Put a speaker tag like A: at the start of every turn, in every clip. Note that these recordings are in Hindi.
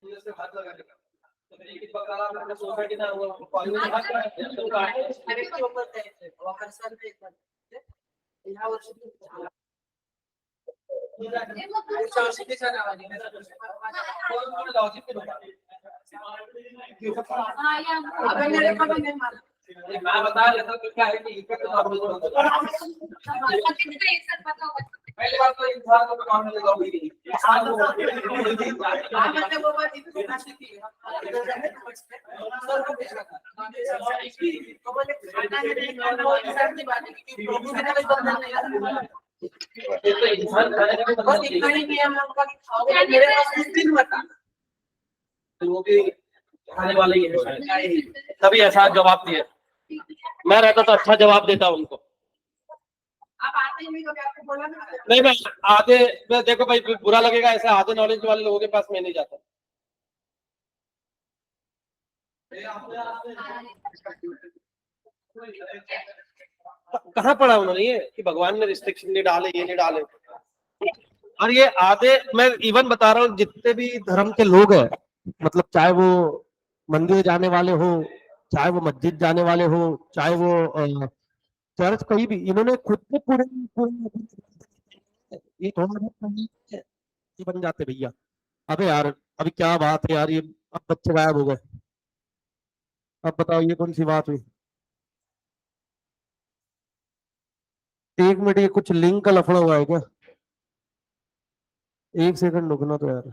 A: से हाथ लगाने का तो एक बकरा अपने सोसाइटी ना वो कॉलेज में हाथ लगाते हैं तो अरे के ऊपर थे वो हर साल में एक बार या वर्ष पुढच्या वर्षी किती नावाने कोण कोण लॉजिक के लोग अबे मेरे को नहीं मालूम मैं बता देता हूँ क्या है कि इफेक्ट नॉर्मल होता है कितने एक साथ पता होगा पहली बात तो इंसान को नॉर्मल लगा हुई इंसान को मैंने वो बात इतनी अच्छी की सर को पूछा था तो बोले खाना है वो इंसान की बात है कि प्रभु के कोई बंधन नहीं है ये तो इंसान खाने का बस इतना ही नियम है उनका कि खाओगे मेरे पास कुछ दिन बता तो वो भी खाने वाले ही है शायद तभी ऐसा जवाब दिया मैं रहता तो अच्छा जवाब देता उनको आप आते ही नहीं कभी आपको बोला ना नहीं मैं आधे मैं देखो भाई बुरा लगेगा ऐसा आधे नॉलेज वाले लोगों के पास मैं नहीं जाता कहाँ पढ़ा उन्होंने ये कि भगवान ने रिस्ट्रिक्शन नहीं डाले ये नहीं डाले और ये आधे मैं इवन बता रहा हूँ जितने भी धर्म के लोग हैं मतलब चाहे वो मंदिर जाने वाले हो चाहे वो मस्जिद जाने वाले हो चाहे वो चर्च कहीं भी इन्होंने खुद को पूरे ये थोड़ा ये बन जाते भैया अबे यार अभी क्या बात है यार ये अब बच्चे गायब हो गए अब बताओ ये कौन सी बात हुई एक मिनट ये कुछ लिंक का लफड़ा हुआ है क्या एक सेकंड रुकना तो यार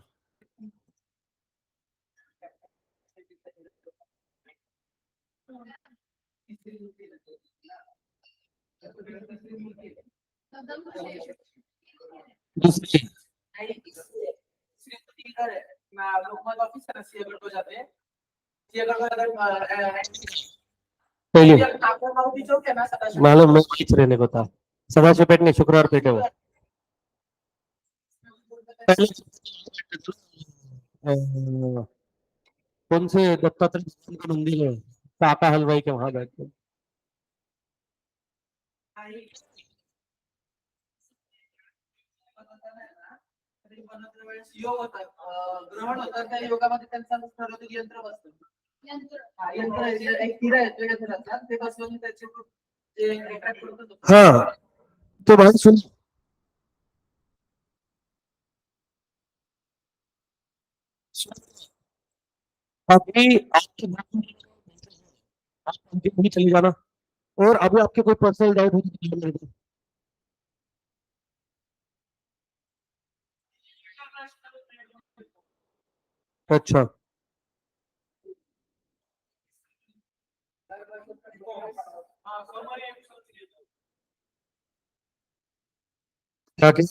A: दूसरी लोकमत ऑफिसर सीएगढ़ को जाते हैं मालूम मैं खींच रहने को था सदाशिव पेट ने शुक्रवार पेटे हुआ कौन से दत्तात्रेय का मंदिर है काका हलवाई के वहां बैठते योग होता ग्रहण होतं त्या योगामध्ये त्यांचा ठरवलेलं यंत्र बसतं यंत्र एक हिरा येतो या घरातला ते बसवून त्याचे जे अट्रॅक्ट करतो हां तो भाई सुन अभी आपके आप नहीं चली जाना और अभी आपके कोई पर्सनल डाउट हो तो मेरे को अच्छा क्या क्या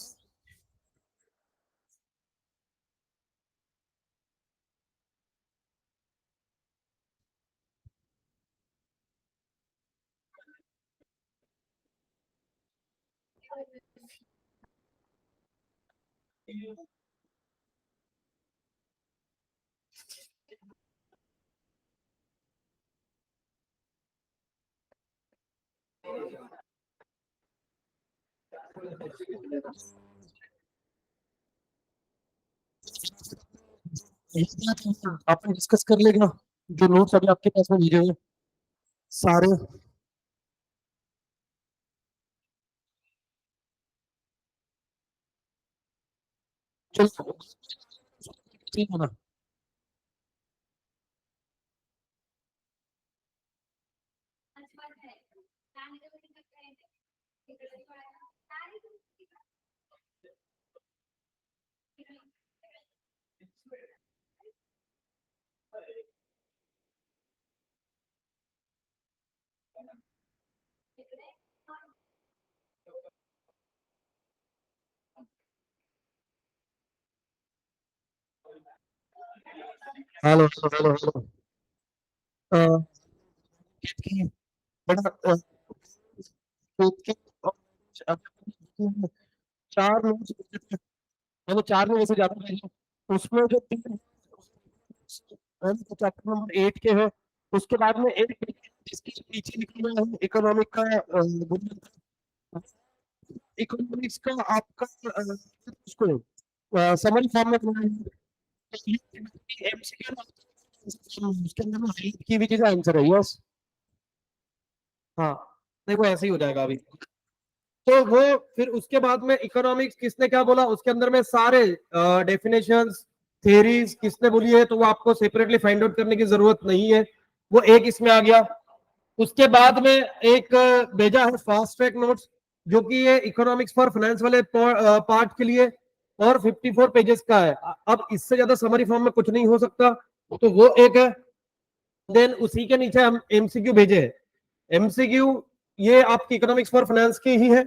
A: आपने डिस्कस कर लेगा जो नोट्स अभी आपके पास में भेजे हुए सारे चलो ठीक है ना हेलो हेलो हेलो कितनी बड़ा चार लोग मैंने चार में वैसे ज्यादा नहीं उसमें जो तीन चैप्टर नंबर 8 के है उसके बाद में एक जिसके पीछे लिखा हुआ है इकोनॉमिक का इकोनॉमिक्स का आपका उसको समरी फॉर्म में बनाया है
B: एमसीक्यू उसके अंदर में हाईलाइट की हुई चीजें आंसर है। यस, हाँ, देखो ऐसे ही हो जाएगा अभी। तो वो फिर उसके बाद में इकोनॉमिक्स किसने क्या बोला, उसके अंदर में सारे डेफिनेशंस, थ्योरीज किसने बोली है, तो वो आपको सेपरेटली फाइंड आउट करने की जरूरत नहीं है, वो एक इसमें आ गया। उसके बाद में एक भेजा है फास्ट ट्रैक नोट्स, जो कि ये इकोनॉमिक्स फॉर फाइनेंस वाले पार्ट के लिए, और 54 पेजेस का है। अब इससे ज्यादा समरी फॉर्म में कुछ नहीं हो सकता, तो वो एक है। देन उसी के नीचे हम एमसीक्यू भेजे हैं। एमसीक्यू ये आपकी इकोनॉमिक्स फॉर फाइनेंस की ही है,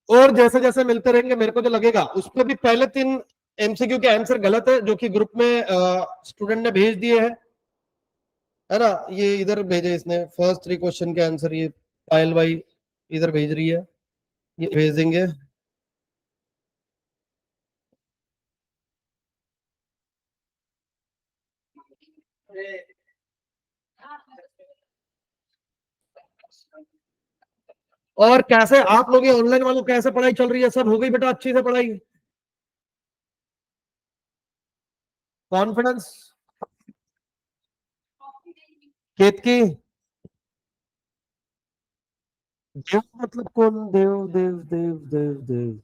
B: और जैसे जैसे मिलते रहेंगे मेरे को जो लगेगा उस पर भी पहले 3 एमसीक्यू के आंसर गलत है, जो कि ग्रुप में स्टूडेंट ने भेज दिए हैं, है ना। ये इधर भेजे इसने फर्स्ट 3 क्वेश्चन के आंसर, ये पायल भाई इधर भेज रही है, ये भेज देंगे। और कैसे आप लोग ये ऑनलाइन वालों कैसे पढ़ाई चल रही है, सब हो गई बेटा अच्छी से पढ़ाई? कॉन्फिडेंस केतकी, देव मतलब कौन? देव देव देव देव देव,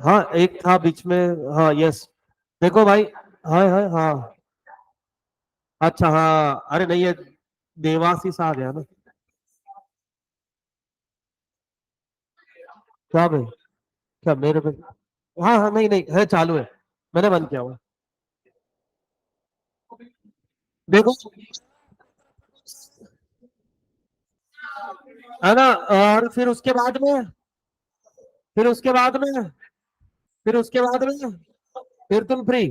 B: हाँ एक था बीच में, हाँ यस। देखो भाई, हाँ हाँ हाँ, अच्छा हाँ, अरे नहीं ये देवाशीष आ गया ना। क्या भाई, क्या मेरे पे? हाँ हाँ, नहीं नहीं है, चालू है, मैंने बंद किया हुआ। देखो, है ना, और फिर उसके बाद में, फिर उसके बाद में, फिर उसके बाद में, फिर तुम फ्री।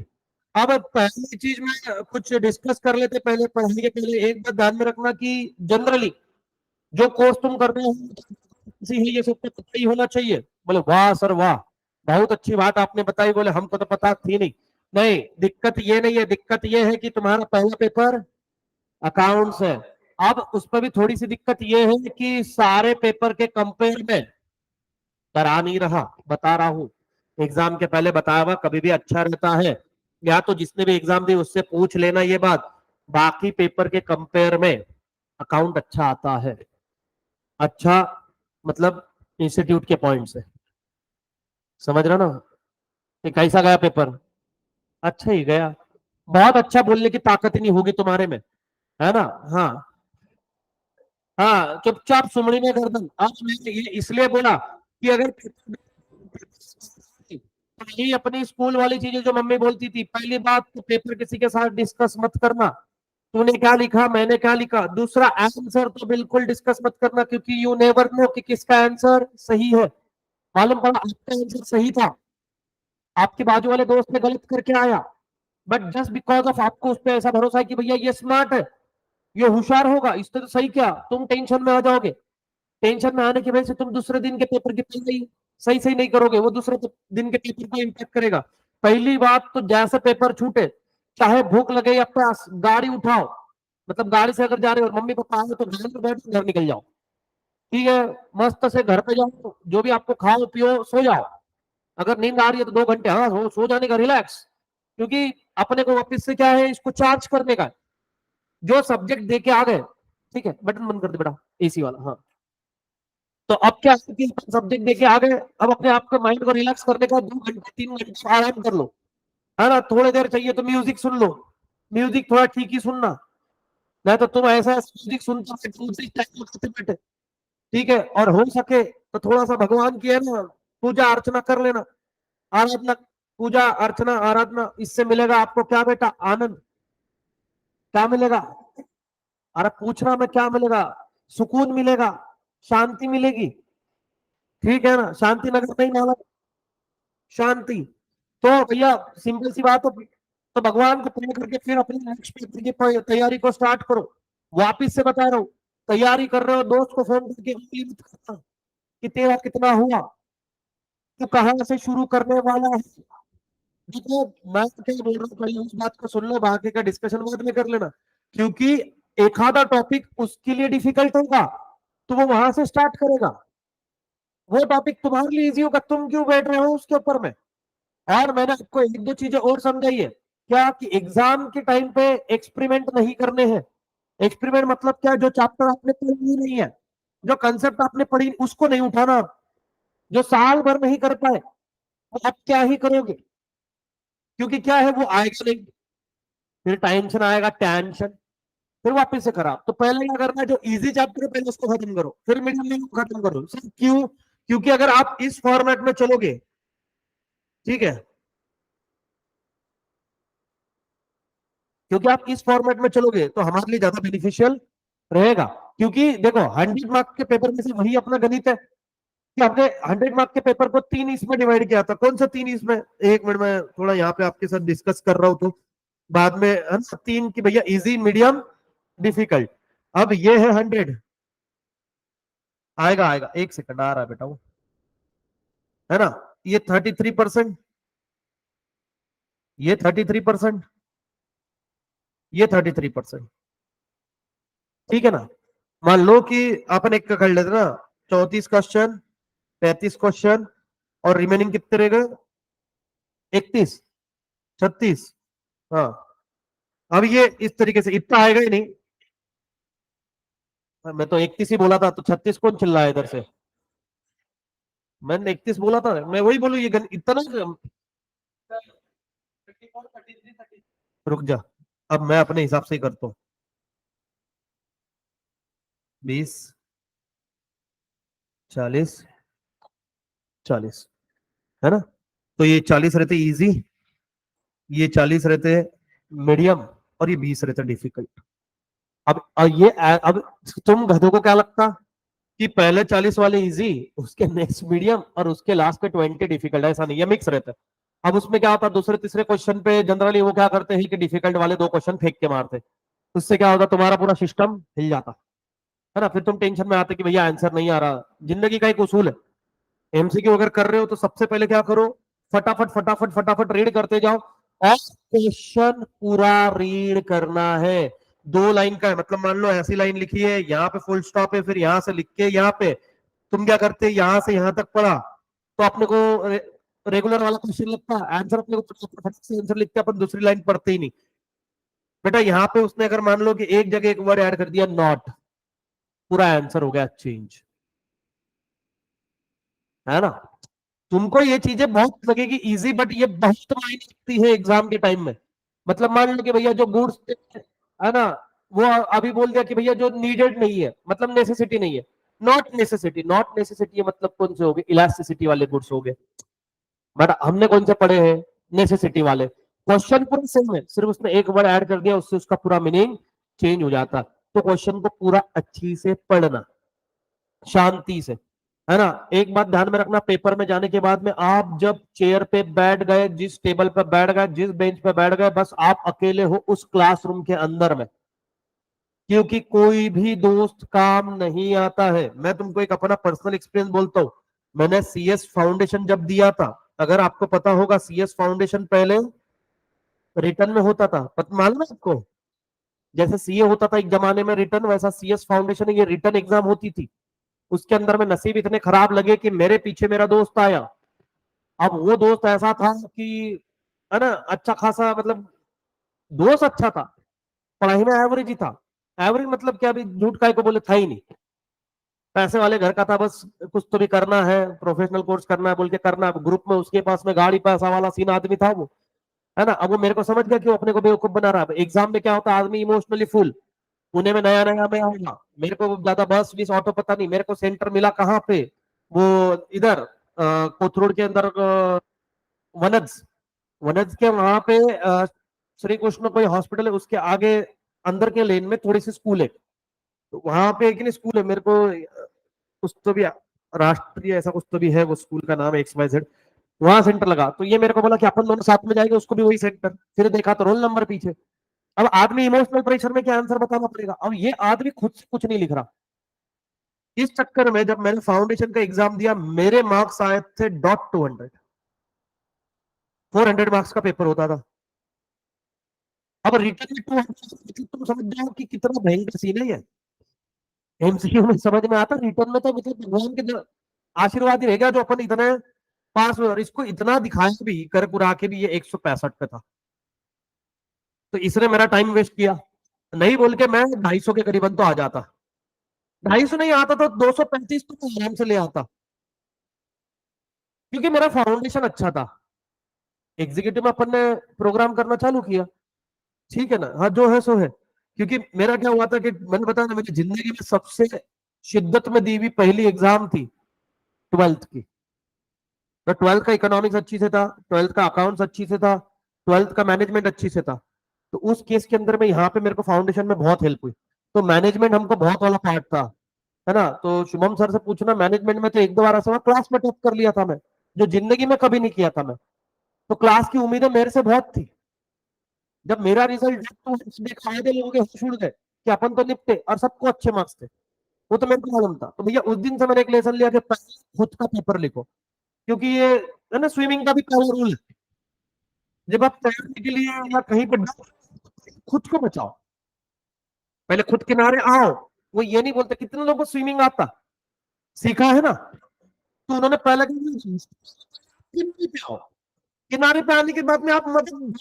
B: अब पहली चीज में कुछ डिस्कस कर लेते पहले, पढ़ने के पहले एक बात ध्यान में रखना कि जनरली जो कोर्स तुम कर रहे हो है, ये सब तो पता ही होना चाहिए। बोले वाह सर वाह, बहुत अच्छी बात आपने बताई, बोले हमको तो पता थी नहीं। नहीं, दिक्कत ये नहीं है, दिक्कत ये है कि तुम्हारा पहला पेपर अकाउंट्स है। अब उस पर भी थोड़ी सी दिक्कत ये है कि सारे पेपर के कंपेयर में करा नहीं रहा, बता रहा हूं, एग्जाम के पहले बताया हुआ कभी भी अच्छा रहता है, या तो जिसने भी एग्जाम दी उससे पूछ लेना ये बात। बाकी पेपर के कंपेयर में अकाउंट अच्छा आता है, अच्छा मतलब इंस्टीट्यूट के पॉइंट से, समझ रहे हो ना। ये कैसा गया पेपर? अच्छा ही गया, बहुत अच्छा बोलने की ताकत ही नहीं होगी तुम्हारे में, है ना। हाँ हाँ, चुपचाप सुमड़ी में गर्दन। अब मैंने ये इसलिए बोला कि अगर पहली अपनी स्कूल वाली चीजें जो मम्मी बोलती थी, पहली बात तो पेपर किसी के साथ डिस्कस मत करना, तूने क्या लिखा मैंने क्या लिखा। दूसरा, आंसर तो बिल्कुल डिस्कस मत करना, क्योंकि यू नेवर नो कि किसका आंसर सही है। मालूम पड़ा आपका आंसर सही था, आपके बाजू वाले दोस्त ने गलत करके आया, बट जस्ट बिकॉज ऑफ आपको उस पर ऐसा भरोसा है कि भैया ये स्मार्ट है, ये होशियार होगा, इससे तो सही, क्या तुम टेंशन में आ जाओगे। टेंशन में आने की वजह से तुम दूसरे दिन के पेपर की तैयारी सही सही नहीं करोगे, वो दूसरे दिन के पेपर को इम्पैक्ट करेगा। पहली बात तो जैसे पेपर छूटे, चाहे भूख लगे या प्यास, गाड़ी उठाओ, मतलब गाड़ी से अगर जा रहे हो और मम्मी पापा आए तो गाड़ी में बैठ घर निकल जाओ, ठीक है, मस्त से घर पे जाओ, जो भी आपको खाओ पियो सो जाओ। अगर नींद आ रही है तो 2 घंटे, हाँ सो जाने का, रिलैक्स, क्योंकि अपने को वापस से क्या है, इसको चार्ज करने का। जो सब्जेक्ट दे के आ गए, ठीक है, बटन बंद कर दे बेटा, एसी वाला, हाँ। तो अब क्या सब्जेक्ट देके आ गए, अब अपने आप को माइंड को रिलैक्स करने का 2 घंटे 3 घंटे आराम कर लो, है ना। थोड़ी देर चाहिए तो म्यूजिक सुन लो, म्यूजिक थोड़ा ठीक ही सुनना, नहीं तो तुम ऐसा म्यूजिक सुनते बैठे, ठीक है। और हो सके तो थोड़ा सा भगवान की है ना पूजा अर्चना कर लेना, आराधना, पूजा अर्चना आराधना, इससे मिलेगा आपको क्या बेटा, आनंद। क्या मिलेगा? अरे पूछना में क्या मिलेगा? सुकून मिलेगा, शांति मिलेगी, ठीक है ना। शांति नगर नहीं माला, शांति। तो भैया सिंपल सी बात है, तो भगवान को प्रे करके फिर अपनी नेक्स्ट पेपर की तैयारी को स्टार्ट करो। वापिस से बता रहा हूँ, तैयारी कर रहे हो, दोस्त को फोन करके मत करना कि तेरा कितना हुआ, तू कहां से शुरू करने वाला है। देखो मैं तो क्या बोल रहा हूँ, पहले उस बात को सुन लो, बाकी का डिस्कशन बाद में कर लेना, क्योंकि एक आधा टॉपिक उसके लिए डिफिकल्ट होगा तो वो वहां से स्टार्ट करेगा। वो टॉपिक तुम्हारे लिए इजी होगा, तुम क्यों बैठ रहे हो उसके ऊपर में, और मैंने आपको एक दो चीजें और समझाई है क्या कि एग्जाम के टाइम पे एक्सपेरिमेंट नहीं करने हैं। एक्सपेरिमेंट मतलब क्या, जो चैप्टर आपने पढ़ी ही नहीं है, जो कंसेप्ट आपने पढ़ी उसको नहीं उठाना आप। जो साल भर नहीं कर पाए वो आप क्या ही करोगे, क्योंकि क्या है वो आएगा नहीं, फिर टेंशन आएगा, टेंशन, फिर वापस से खराब। तो पहले क्या करना है, जो इजी चैप्टर है पहले उसको खत्म करो, फिर मीडियम में खत्म करो। सब क्यों? क्योंकि अगर आप इस फॉर्मेट में चलोगे, ठीक है, क्योंकि आप इस फॉर्मेट में चलोगे तो हमारे लिए ज्यादा बेनिफिशियल रहेगा। क्योंकि देखो 100 मार्क्स के पेपर में से वही अपना गणित है कि आपने 100 मार्क्स के पेपर को 3 इसमें डिवाइड किया था। कौन सा 3 इसमें? एक मिनट में थोड़ा यहाँ पे आपके साथ डिस्कस कर रहा हूं तो बाद में है ना, 3 की भैया इजी, मीडियम, डिफिकल्ट। अब ये है 100, आएगा आएगा, एक सेकंड आ रहा है बेटा वो, है ना। ये 33%, ये 33%, ये 33%, ठीक है ना। मान लो कि अपन एक का कर लेते ना, 34 क्वेश्चन, 35 क्वेश्चन, और रिमेनिंग कितने रह गए? 31, 36। हाँ, अब ये इस तरीके से इतना आएगा ही नहीं। मैं तो 31 ही बोला था, तो 36 कौन चिल्ला है इधर से? मैंने 31 बोला था, मैं वही बोलू, ये इतना। रुक जा, अब मैं अपने हिसाब से ही करता हूँ। 20, 40, 40, है ना। तो ये 40 रहते इजी, ये 40 रहते मीडियम, और ये 20 रहते डिफिकल्ट। अब तुम गधों को क्या लगता कि पहले 40 वाले इजी, उसके नेक्स्ट मीडियम, और उसके लास्ट के 20 डिफिकल्ट? ऐसा नहीं, ये मिक्स रहता है। अब उसमें क्या होता है, दूसरे तीसरे क्वेश्चन पे जनरली वो क्या करते हैं कि डिफिकल्ट वाले 2 क्वेश्चन फेंक के मारते। उससे क्या होता, तुम्हारा पूरा सिस्टम हिल जाता, है ना। फिर तुम टेंशन में आते कि भैया आंसर नहीं आ रहा। जिंदगी का एक उसूल है, एमसीक्यू अगर कर रहे हो तो सबसे पहले क्या करो, फटाफट फटाफट फटाफट रीड करते जाओ, और क्वेश्चन पूरा रीड करना है। 2 लाइन का है, मतलब मान लो ऐसी लाइन लिखी है, यहाँ पे फुल स्टॉप है, फिर यहां से लिख के यहाँ पे तुम क्या करते, यहां से यहां तक पढ़ा तो अपने को रेगुलर वाला क्वेश्चन लगता है, आंसर अपने को फटाफट से आंसर लिखते अपन दूसरी लाइन पढ़ते ही नहीं। बेटा यहाँ पे उसने अगर मान लो कि एक जगह एक वर्ड ऐड कर दिया, नॉट, पूरा आंसर हो गया चेंज, है ना। तुमको ये चीजें बहुत लगेगी इजी, बट ये बहुत मायने रखती है एग्जाम के टाइम में। मतलब मान लो कि भैया जो गुड्स है ना, वो अभी बोल दिया कि भैया जो नीडेड नहीं है, मतलब नेसेसिटी नहीं है। नॉट नेसेसिटी, नॉट नेसेसिटी मतलब कौन से हो गए? इलास्टिसिटी वाले गुड्स हो गए। बट हमने कौन से पढ़े हैं? नेसेसिटी वाले। क्वेश्चन पूरा सेम है, सिर्फ उसने एक वर्ड ऐड कर दिया, उससे उसका पूरा मीनिंग चेंज हो जाता। तो क्वेश्चन को पूरा अच्छी से पढ़ना, शांति से, है ना। एक बात ध्यान में रखना, पेपर में जाने के बाद में आप जब चेयर पे बैठ गए, जिस टेबल पे बैठ गए, जिस बेंच पे बैठ गए, बस आप अकेले हो उस क्लासरूम के अंदर में, क्योंकि कोई भी दोस्त काम नहीं आता है। मैं तुमको एक अपना पर्सनल एक्सपीरियंस बोलता हूँ। मैंने सीएस फाउंडेशन जब दिया था, अगर आपको पता होगा, सीएस फाउंडेशन पहले रिटर्न में होता था, मालूम है आपको? जैसे सीए होता था एक जमाने में रिटर्न, वैसा सीएस फाउंडेशन ये रिटर्न एग्जाम होती थी। उसके अंदर में नसीब इतने खराब लगे कि मेरे पीछे मेरा दोस्त आया। अब वो दोस्त ऐसा था कि, है ना, अच्छा खासा, मतलब दोस्त अच्छा था, पढ़ाई में एवरेज ही था। एवरेज मतलब क्या, अभी झूठ काय को बोले, था ही नहीं। पैसे वाले घर का था, बस कुछ तो भी करना है, प्रोफेशनल कोर्स करना है बोल के करना है। ग्रुप में उसके पास में गाड़ी पैसा वाला सीन आदमी था वो, है ना। अब वो मेरे को समझ गया कि वो अपने को बेवकूफ बना रहा है। एग्जाम में क्या होता है, आदमी इमोशनली फुल, पुणे में नया नया में आऊंगा, मेरे को ज्यादा बस बीस ऑटो पता नहीं, मेरे को सेंटर मिला कहाँ पे, वो इधर कोथरूड के अंदर, वनज, वनज के वहां पे श्री कृष्ण कोई हॉस्पिटल है, उसके आगे अंदर के लेन में थोड़ी सी स्कूल है, तो वहां पे एक स्कूल है, मेरे को कुछ तो भी राष्ट्रीय ऐसा कुछ तो भी है, वो स्कूल का नाम एक्स वाई जेड, वहां सेंटर लगा। तो ये मेरे को बोला कि अपन दोनों साथ में जाएंगे, उसको भी वही सेंटर, फिर देखा तो रोल नंबर पीछे। अब आदमी इमोशनल प्रेशर में क्या आंसर बताना पड़ेगा, अब ये आदमी खुद से कुछ नहीं लिख रहा। इस चक्कर में जब मैंने फाउंडेशन का एग्जाम दिया, मेरे मार्क्स आए थे .200, 400 मार्क्स का पेपर होता था। अब रिटर्न में 200, तुम समझ जाओ कि कितना भयंकर सीन है ये। एमसीक्यू में समझ में आता, रिटर्न में तो मतलब भगवान के आशीर्वाद ही रहेगा जो अपन इतने पास में, और इसको इतना दिखाया भी कर कुरा के भी ये 165 पे था, तो इसने मेरा टाइम वेस्ट किया। नहीं बोल के मैं 250 के करीबन तो आ जाता, 250 नहीं आता तो 235 तो मैं आराम से ले आता, क्योंकि मेरा फाउंडेशन अच्छा था। एग्जीक्यूटिव में अपन ने प्रोग्राम करना चालू किया, ठीक है ना, हाँ जो है सो है। क्योंकि मेरा क्या हुआ था कि मैंने बताया ना, मेरी जिंदगी में सबसे शिद्दत में दी हुई पहली एग्जाम थी 12th की। तो 12th का इकोनॉमिक्स अच्छी से था, 12th का अकाउंट्स अच्छी से था, 12th का मैनेजमेंट अच्छी से था। तो उस केस के अंदर में यहाँ पे मेरे को फाउंडेशन में बहुत हेल्प हुई। तो मैनेजमेंट हमको बहुत वाला पार्ट था, है ना। तो शुभम सर से पूछना, मैनेजमेंट में तो एक दो बार ऐसा हुआ क्लास में टॉप कर लिया था मैं, जो जिंदगी में कभी नहीं किया था मैं। तो क्लास की उम्मीदें मेरे से बहुत थी। जब मेरा रिजल्ट तो देखा आधे लोगों के होश उड़ गए कि अपन तो निपटे, और सबको अच्छे मार्क्स थे, वो तो मेरे को मालूम था। तो भैया उस दिन से मैंने एक लेसन लिया कि पहले खुद का पेपर लिखो, क्योंकि ये है ना, स्विमिंग का भी पहला रूल है, जब आप तैरने के लिए या कहीं पर खुद को बचाओ, पहले खुद किनारे आओ। वो ये नहीं बोलते, कितने लोगों को स्विमिंग आता, सीखा है ना, तो उन्होंने पहले किनारे पे आओ, किनारे पे आने के बाद में आप मतलब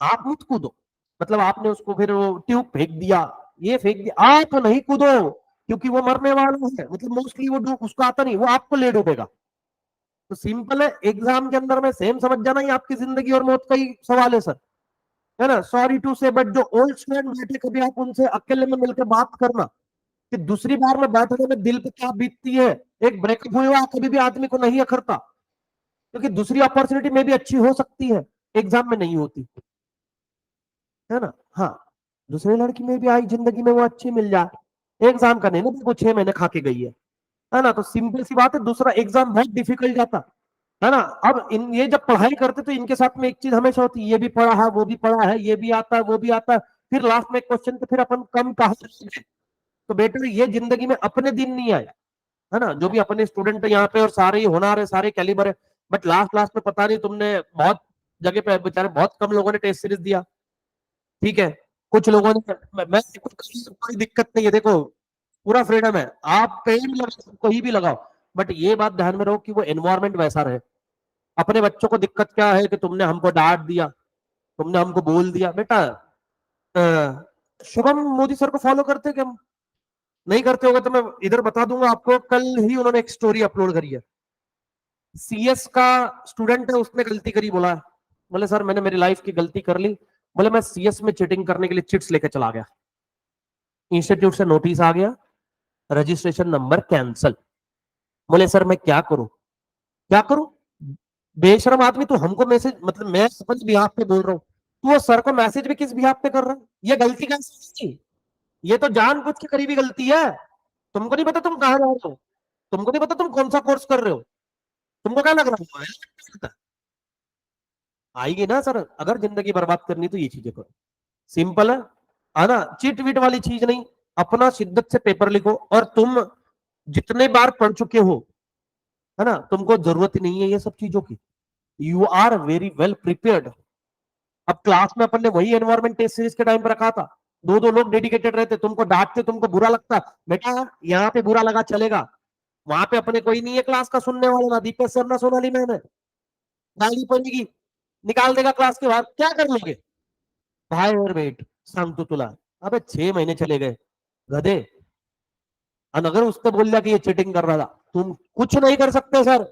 B: आप मत कूदो, मतलब आपने उसको फिर वो ट्यूब फेंक दिया, ये फेंक दिया, आप नहीं कूदो, क्योंकि वो मरने वाला है, मतलब मोस्टली वो डूब उसको आता नहीं, वो आपको ले डूबेगा। तो सिंपल है, एग्जाम के अंदर में सेम समझ जाना, ही आपकी जिंदगी और मौत का ही सवाल है सर, है ना। सॉरी टू से, बट जो ओल्ड स्टूडेंट बैठे, कभी आप उनसे अकेले में मिलकर बात करना कि दूसरी बार में बैठने में दिल पे क्या बीतती है। एक ब्रेकअप हुआ कभी भी आदमी को नहीं अखरता, क्योंकि दूसरी अपॉर्चुनिटी में भी अच्छी हो सकती है, एग्जाम में नहीं होती, है ना। हाँ, दूसरी लड़की में भी आई जिंदगी में वो अच्छी मिल जाए, एग्जाम का नहीं ना, वो 6 महीने खा के गई है ना। तो सिंपल सी बात है, दूसरा एग्जाम बहुत डिफिकल्ट जाता है ना। अब इन ये जब पढ़ाई करते तो इनके साथ में एक चीज हमेशा होती है, ये भी पढ़ा है, वो भी पढ़ा है, ये भी आता है, वो भी आता है, फिर लास्ट में एक क्वेश्चन पे फिर अपन कम कहा। तो बेटर ये जिंदगी में अपने दिन नहीं आए, है ना। जो भी अपने स्टूडेंट है यहाँ पे, और सारे ही होनहार है, सारे कैलिबर है, बट लास्ट लास्ट में पता नहीं, तुमने बहुत जगह पे बेचारे बहुत कम लोगों ने टेस्ट सीरीज दिया, ठीक है। कुछ लोगों ने मैं कोई दिक्कत नहीं है, देखो पूरा फ्रीडम है, आप पेड़ लगाओ, कहीं भी लगाओ, बट ये बात ध्यान में रहो कि वो एनवायरमेंट वैसा रहे। अपने बच्चों को दिक्कत क्या है कि तुमने हमको डांट दिया, तुमने हमको बोल दिया, बेटा शुभम मोदी सर को फॉलो करते क्या? नहीं करते होगा तो मैं इधर बता दूंगा आपको, कल ही उन्होंने एक स्टोरी अपलोड करी है। सीएस का स्टूडेंट है, उसने गलती करी, बोला बोले सर मैंने मेरी लाइफ की गलती कर ली, बोले मैं सीएस में चीटिंग करने के लिए चिट्स लेके चला गया, इंस्टीट्यूट से नोटिस आ गया, रजिस्ट्रेशन नंबर कैंसल। बोले सर मैं क्या करूं, क्या करूं? बेशरम आदमी, तू हमको मैसेज, मतलब मैं अपने बिहाफ पे बोल रहा हूँ, तू वो सर को मैसेज भी किस बिहाफ पे कर रहा है? ये गलती कैसे? ये तो जानबूझ के करी भी गलती है। तुमको नहीं पता तुम कहाँ जा रहे हो, तुमको नहीं पता तुम कौन सा कोर्स कर रहे हो, तुमको क्या लग रहा है आएगी ना सर? अगर जिंदगी बर्बाद करनी तो ये चीजें करो, सिंपल है ना। चिट विट वाली चीज नहीं, अपना शिद्दत से पेपर लिखो, और तुम जितने बार पढ़ चुके हो, है ना, तुमको जरूरत ही नहीं है ये सब चीजों की, you are very well prepared. अब क्लास में अपन ने वही एनवायरमेंट टेस्ट सीरीज के टाइम पर रखा था, दो दो लोग डेडिकेटेड रहते, तुमको डांटते, तुमको बुरा लगता, बेटा यहाँ पे बुरा लगा चलेगा, वहां पे अपने कोई नहीं है क्लास का सुनने वाला, ना दीपेश सर ना सोनाली मैम है, गाली पड़ेगी, निकाल देगा क्लास के बाहर, क्या कर लोगे भाई? और वेट सांगतो तुला, अबे 6 महीने चले गए गधे, और अगर उसने बोल दिया कि ये चीटिंग कर रहा था, तुम कुछ नहीं कर सकते सर,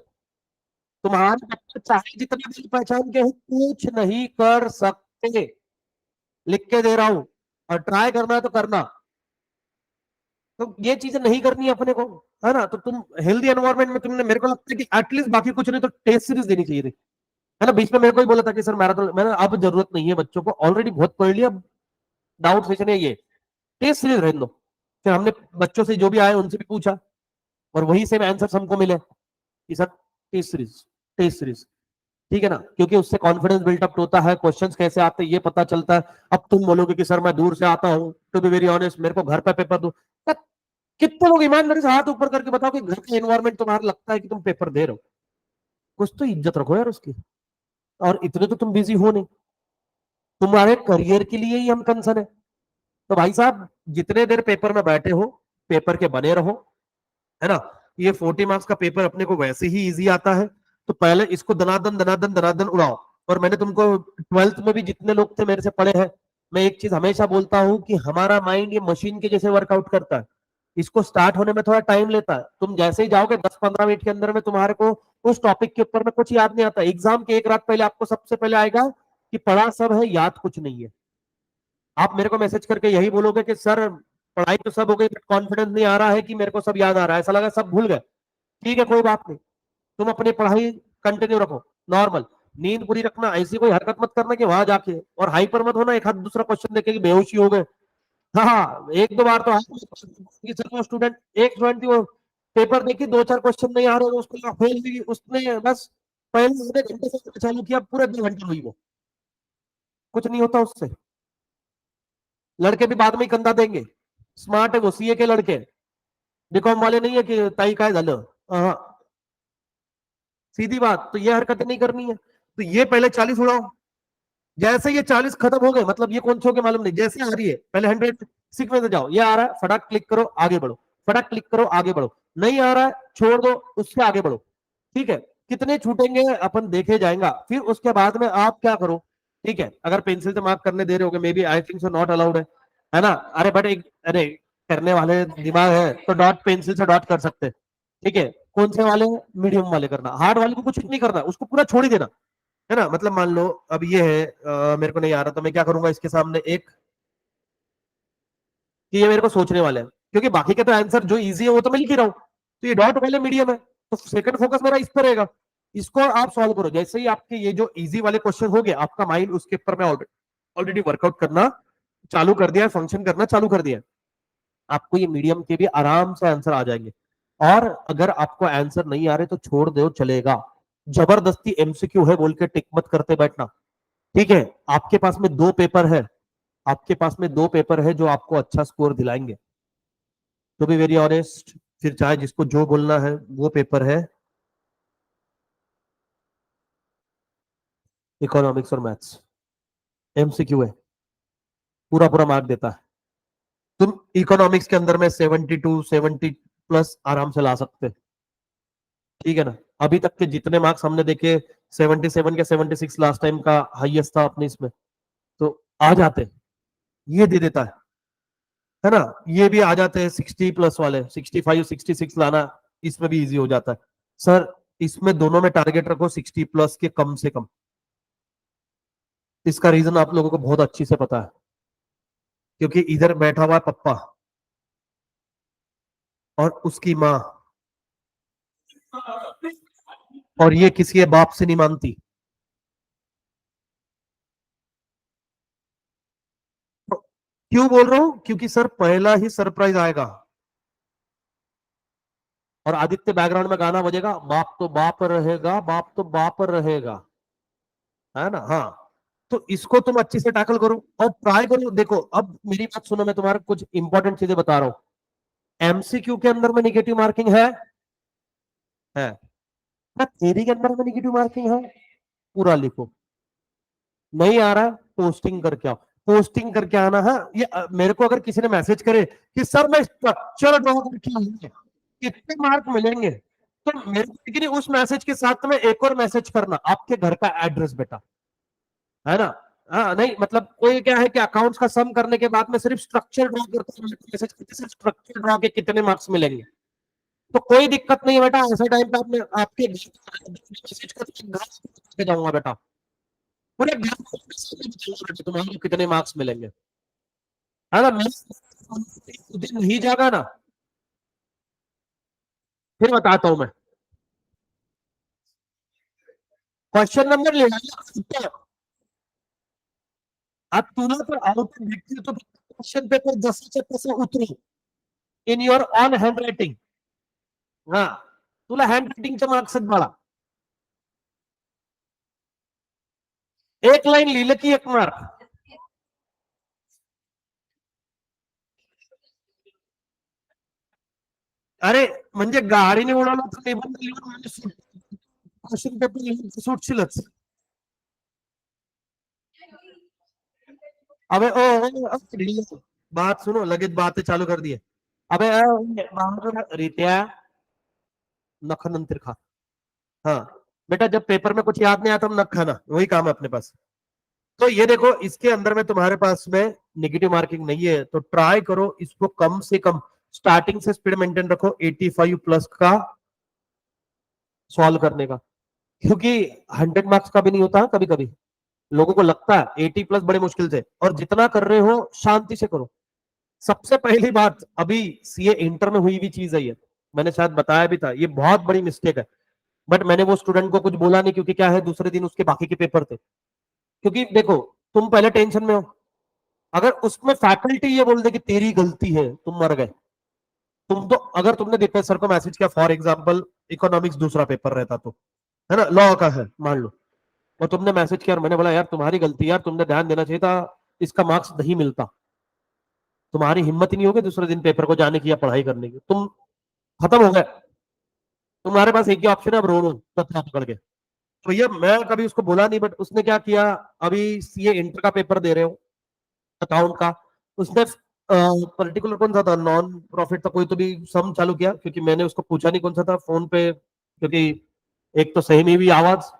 B: तुम्हारे बच्चे चाहे जितने भी पहचान के हो, कुछ नहीं कर सकते, लिख के दे रहा हूं, और ट्राई करना है तो करना। तो ये चीजें नहीं करनी है अपने को, है ना। तो तुम हेल्दी एनवायरनमेंट में, तुमने, मेरे को लगता है कि एटलीस्ट बाकी कुछ नहीं तो टेस्ट सीरीज देनी चाहिए थी, है ना। बीच में मेरे को ही बोला था कि सर मैराथन, मैंने अब जरूरत नहीं है, बच्चों को ऑलरेडी बहुत पढ़ लिया, डाउट सेशन है ये, टेस्ट सीरीज रहने दो। फिर हमने बच्चों से जो भी आए उनसे भी पूछा, और वही सेम आंसर हमको मिले कि sir test series, test series, ठीक है ना, क्योंकि उससे कॉन्फिडेंस बिल्टअप होता है, क्वेश्चंस कैसे आते हैं ये पता चलता है। अब तुम बोलोगे कि सर मैं दूर से आता हूँ, टू बी वेरी ऑनेस्ट मेरे को घर पे पेपर दो, कितने लोग ईमानदारी से हाथ ऊपर करके बताओ कि घर का एनवायरमेंट तुम्हारा लगता है कि तुम पेपर दे रहे हो? कुछ तो इज्जत रखो यार उसकी। और इतने तो तुम बिजी हो नहीं, तुम्हारे करियर के लिए ही हम कंसर्न है। तो भाई साहब जितने देर पेपर में बैठे हो, पेपर के बने रहो, है ना। ये 40 मार्क्स का पेपर अपने को वैसे ही इजी आता है, तो पहले इसको दनादन दनादन दनादन उड़ाओ। और मैंने तुमको 12th में भी जितने लोग थे मेरे से पढ़े हैं, मैं एक चीज हमेशा बोलता हूं कि हमारा माइंड ये मशीन के जैसे वर्कआउट करता है, इसको स्टार्ट होने में थोड़ा टाइम लेता है। तुम जैसे ही जाओगे 10-15 मिनट के अंदर में तुम्हारे को उस टॉपिक के ऊपर में कुछ याद नहीं आता। एग्जाम के एक रात पहले आपको सबसे पहले आएगा कि पढ़ा सब है, याद कुछ नहीं है। आप मेरे को मैसेज करके यही बोलोगे कि सर पढ़ाई तो सब हो गई, बट कॉन्फिडेंस नहीं आ रहा है कि मेरे को सब याद आ रहा है, ऐसा लगा सब भूल गए। ठीक है, कोई बात नहीं, तुम अपनी पढ़ाई कंटिन्यू रखो नॉर्मल। नींद पूरी रखना, ऐसी कोई हरकत मत करना कि वहां जाके, और हाइपर मत होना एक हाथ दूसरा क्वेश्चन देखे कि बेहोशी हो गए। हाँ हाँ, एक दो बार तो स्टूडेंट, एक स्टूडेंट थी वो पेपर देखी, 2-4 क्वेश्चन नहीं आ रहे, उसको फेल हुई, उसने बस पहले आधे घंटे से चालू किया, पूरे 2 घंटे हुई वो, कुछ नहीं होता उससे। लड़के भी बाद में ही कंधा देंगे, स्मार्ट है वो, सीए के लड़के, बीकॉम वाले नहीं है कि ताई काय झालं। हाँ, सीधी बात, तो ये हरकतें नहीं करनी है। तो ये पहले 40 उड़ाओ, जैसे ये 40 खत्म हो गए, मतलब ये कौन से हो गए मालूम नहीं, जैसे आ रही है पहले 100 सीक्वेंस में जाओ, ये आ रहा है फटाक क्लिक करो आगे बढ़ो, फटाक क्लिक करो आगे बढ़ो, नहीं आ रहा है छोड़ दो, उससे आगे बढ़ो। ठीक है, कितने छूटेंगे अपन देखे जाएगा। फिर उसके बाद में आप क्या करो, ठीक है, अगर पेंसिल से मार्क करने दे रहे हो, maybe I think so not allowed है ना। अरे बट एक, अरे करने वाले दिमाग है तो डॉट पेंसिल से डॉट कर सकते हैं। ठीक है, कौन से वाले, मीडियम वाले करना, हार्ड वाले को कुछ नहीं करना, उसको पूरा छोड़ ही देना, है ना। मतलब मान लो अब ये है, मेरे को नहीं आ रहा, तो मैं क्या करूंगा इसके सामने एक, कि ये मेरे को सोचने वाले हैं, क्योंकि बाकी के तो आंसर जो इजी है वो तो मैं लिख ही रहा हूं, तो ये डॉट वाले मीडियम है, तो सेकंड फोकस मेरा इस पर रहेगा। इसको आप सॉल्व करो, जैसे ही आपके ये जो इजी वाले क्वेश्चन हो गए, आपका माइंड उसके ऊपर में ऑलरेडी वर्कआउट करना चालू कर दिया है, फंक्शन करना चालू कर दिया है, आपको ये मीडियम के भी आराम से आंसर आ जाएंगे। और अगर आपको आंसर नहीं आ रहे तो छोड़ दो, चलेगा। जबरदस्ती एमसीक्यू है बोल के टिक मत करते बैठना। ठीक है, आपके पास में 2 पेपर है, आपके पास में 2 पेपर है जो आपको अच्छा स्कोर दिलाएंगे, टू बी वेरी ऑनेस्ट। फिर चाहे जिसको जो बोलना है, वो पेपर है इकोनॉमिक्स और मैथ्स, एमसीक्यू है, पूरा पूरा मार्क देता है। तुम इकोनॉमिक्स के अंदर में 72-70 प्लस आराम से ला सकते, ठीक है ना। अभी तक के जितने मार्क्स हमने देखे, 77 के 76 लास्ट टाइम का हाईएस्ट था अपने इसमें, तो आ जाते, ये दे देता है ना। ये भी आ जाते हैं 60 प्लस वाले, 65-66 लाना इसमें भी इजी हो जाता है। सर इसमें दोनों में टारगेट रखो 60 प्लस के कम से कम। इसका रीजन आप लोगों को बहुत अच्छी से पता है, क्योंकि इधर बैठा हुआ है पप्पा और उसकी माँ, और ये किसी के बाप से नहीं मानती। तो क्यों बोल रहा हूं, क्योंकि सर पहला ही सरप्राइज आएगा, और आदित्य बैकग्राउंड में गाना बजेगा, बाप तो बाप रहेगा, बाप तो बाप रहेगा, है ना। हाँ, तो इसको तुम अच्छे से टैकल करो और ट्राई करो। देखो अब मेरी बात सुनो, मैं तुम्हारे कुछ इंपॉर्टेंट चीजें बता रहा हूं। एमसीक्यू के अंदर में निगेटिव मार्किंग है ना, थ्योरी के अंदर में निगेटिव मार्किंग है, पूरा लिखो। नहीं आ रहा है पोस्टिंग करके आओ, पोस्टिंग करके आना है। ये मेरे को अगर किसी ने मैसेज करे कि सर मैं स्ट्रक्चर ड्रॉ करके आऊंगा, कितने मार्क मिलेंगे, तो मेरे को लेकिन उस मैसेज के साथ में एक और मैसेज करना, आपके घर का एड्रेस बेटा, है ना। हाँ नहीं, मतलब कोई क्या है कि अकाउंट्स का सम करने के बाद में सिर्फ स्ट्रक्चर ड्रॉ करते हैं, मैसेज करते हैं स्ट्रक्चर ड्रॉ के कितने मार्क्स मिलेंगे, तो कोई दिक्कत नहीं है बेटा। ऐसे टाइम पे आपने आपके मैसेज करके जाऊंगा बेटा, पूरे घर को तुम्हारे कितने मार्क्स मिलेंगे, है ना। मैं दिन नहीं जागा ना, फिर बताता हूं मैं। क्वेश्चन नंबर ले लिया, अब तुला तर आउट भेटतील तो क्वेश्चन पेपर जसंच्या तसं उतरू in your on hand writing. हा, तुला हँड रायटिंगचे मार्क्स आहेत बाळा, एक लाईन लिहिलं की 1 मार्क। अरे म्हणजे गाडीने उडवलं तर निबंध लिहून क्वेश्चन पेपर लिहून सुटशीलच। अबे बात सुनो, लगेच बातें चालू कर दिए। अबे रित्या, नख नंतर खा। हाँ बेटा, जब पेपर में कुछ याद नहीं आता नख खाना, वही काम है अपने पास। तो ये देखो, इसके अंदर में तुम्हारे पास में नेगेटिव मार्किंग नहीं है, तो ट्राई करो इसको कम से कम स्टार्टिंग से स्पीड मेंटेन रखो 85 प्लस का सॉल्व करने का, क्योंकि 100 मार्क्स का भी नहीं होता कभी कभी। लोगों को लगता है 80 प्लस बड़े मुश्किल से, और जितना कर रहे हो शांति से करो। सबसे पहली बात, अभी सीए इंटर में हुई हुई चीज है ये, मैंने शायद बताया भी था, ये बहुत बड़ी मिस्टेक है। बट मैंने वो स्टूडेंट को कुछ बोला नहीं, क्योंकि क्या है, दूसरे दिन उसके बाकी के पेपर थे। क्योंकि देखो, तुम पहले टेंशन में हो, अगर उसमें फैकल्टी ये बोल दे कि तेरी गलती है, तुम मर गए। तुम तो, अगर तुमने दीपेश सर को मैसेज किया फॉर एग्जाम्पल, इकोनॉमिक्स दूसरा पेपर रहता तो, है ना, लॉ का है मान लो, और तुमने मैसेज किया और मैंने बोला यार तुम्हारी गलती, यार तुमने ध्यान देना चाहिए था, इसका मार्क्स नहीं मिलता, तुम्हारी हिम्मत ही नहीं होगी दूसरे दिन पेपर को जाने की या पढ़ाई करने की, तुम खत्म हो गए। तुम्हारे पास एक ही ऑप्शन है, अब रो रो तथा पकड़ के। तो भैया मैं कभी उसको बोला नहीं, बट उसने क्या किया, अभी सीए इंटर का पेपर दे रहे हो अकाउंट का, उसने पर्टिकुलर कौन सा था, नॉन प्रॉफिट था कोई, तो भी सम चालू किया, क्योंकि मैंने उसको पूछा नहीं कौन सा था फोन पे, क्योंकि एक तो सही नहीं हुई आवाज,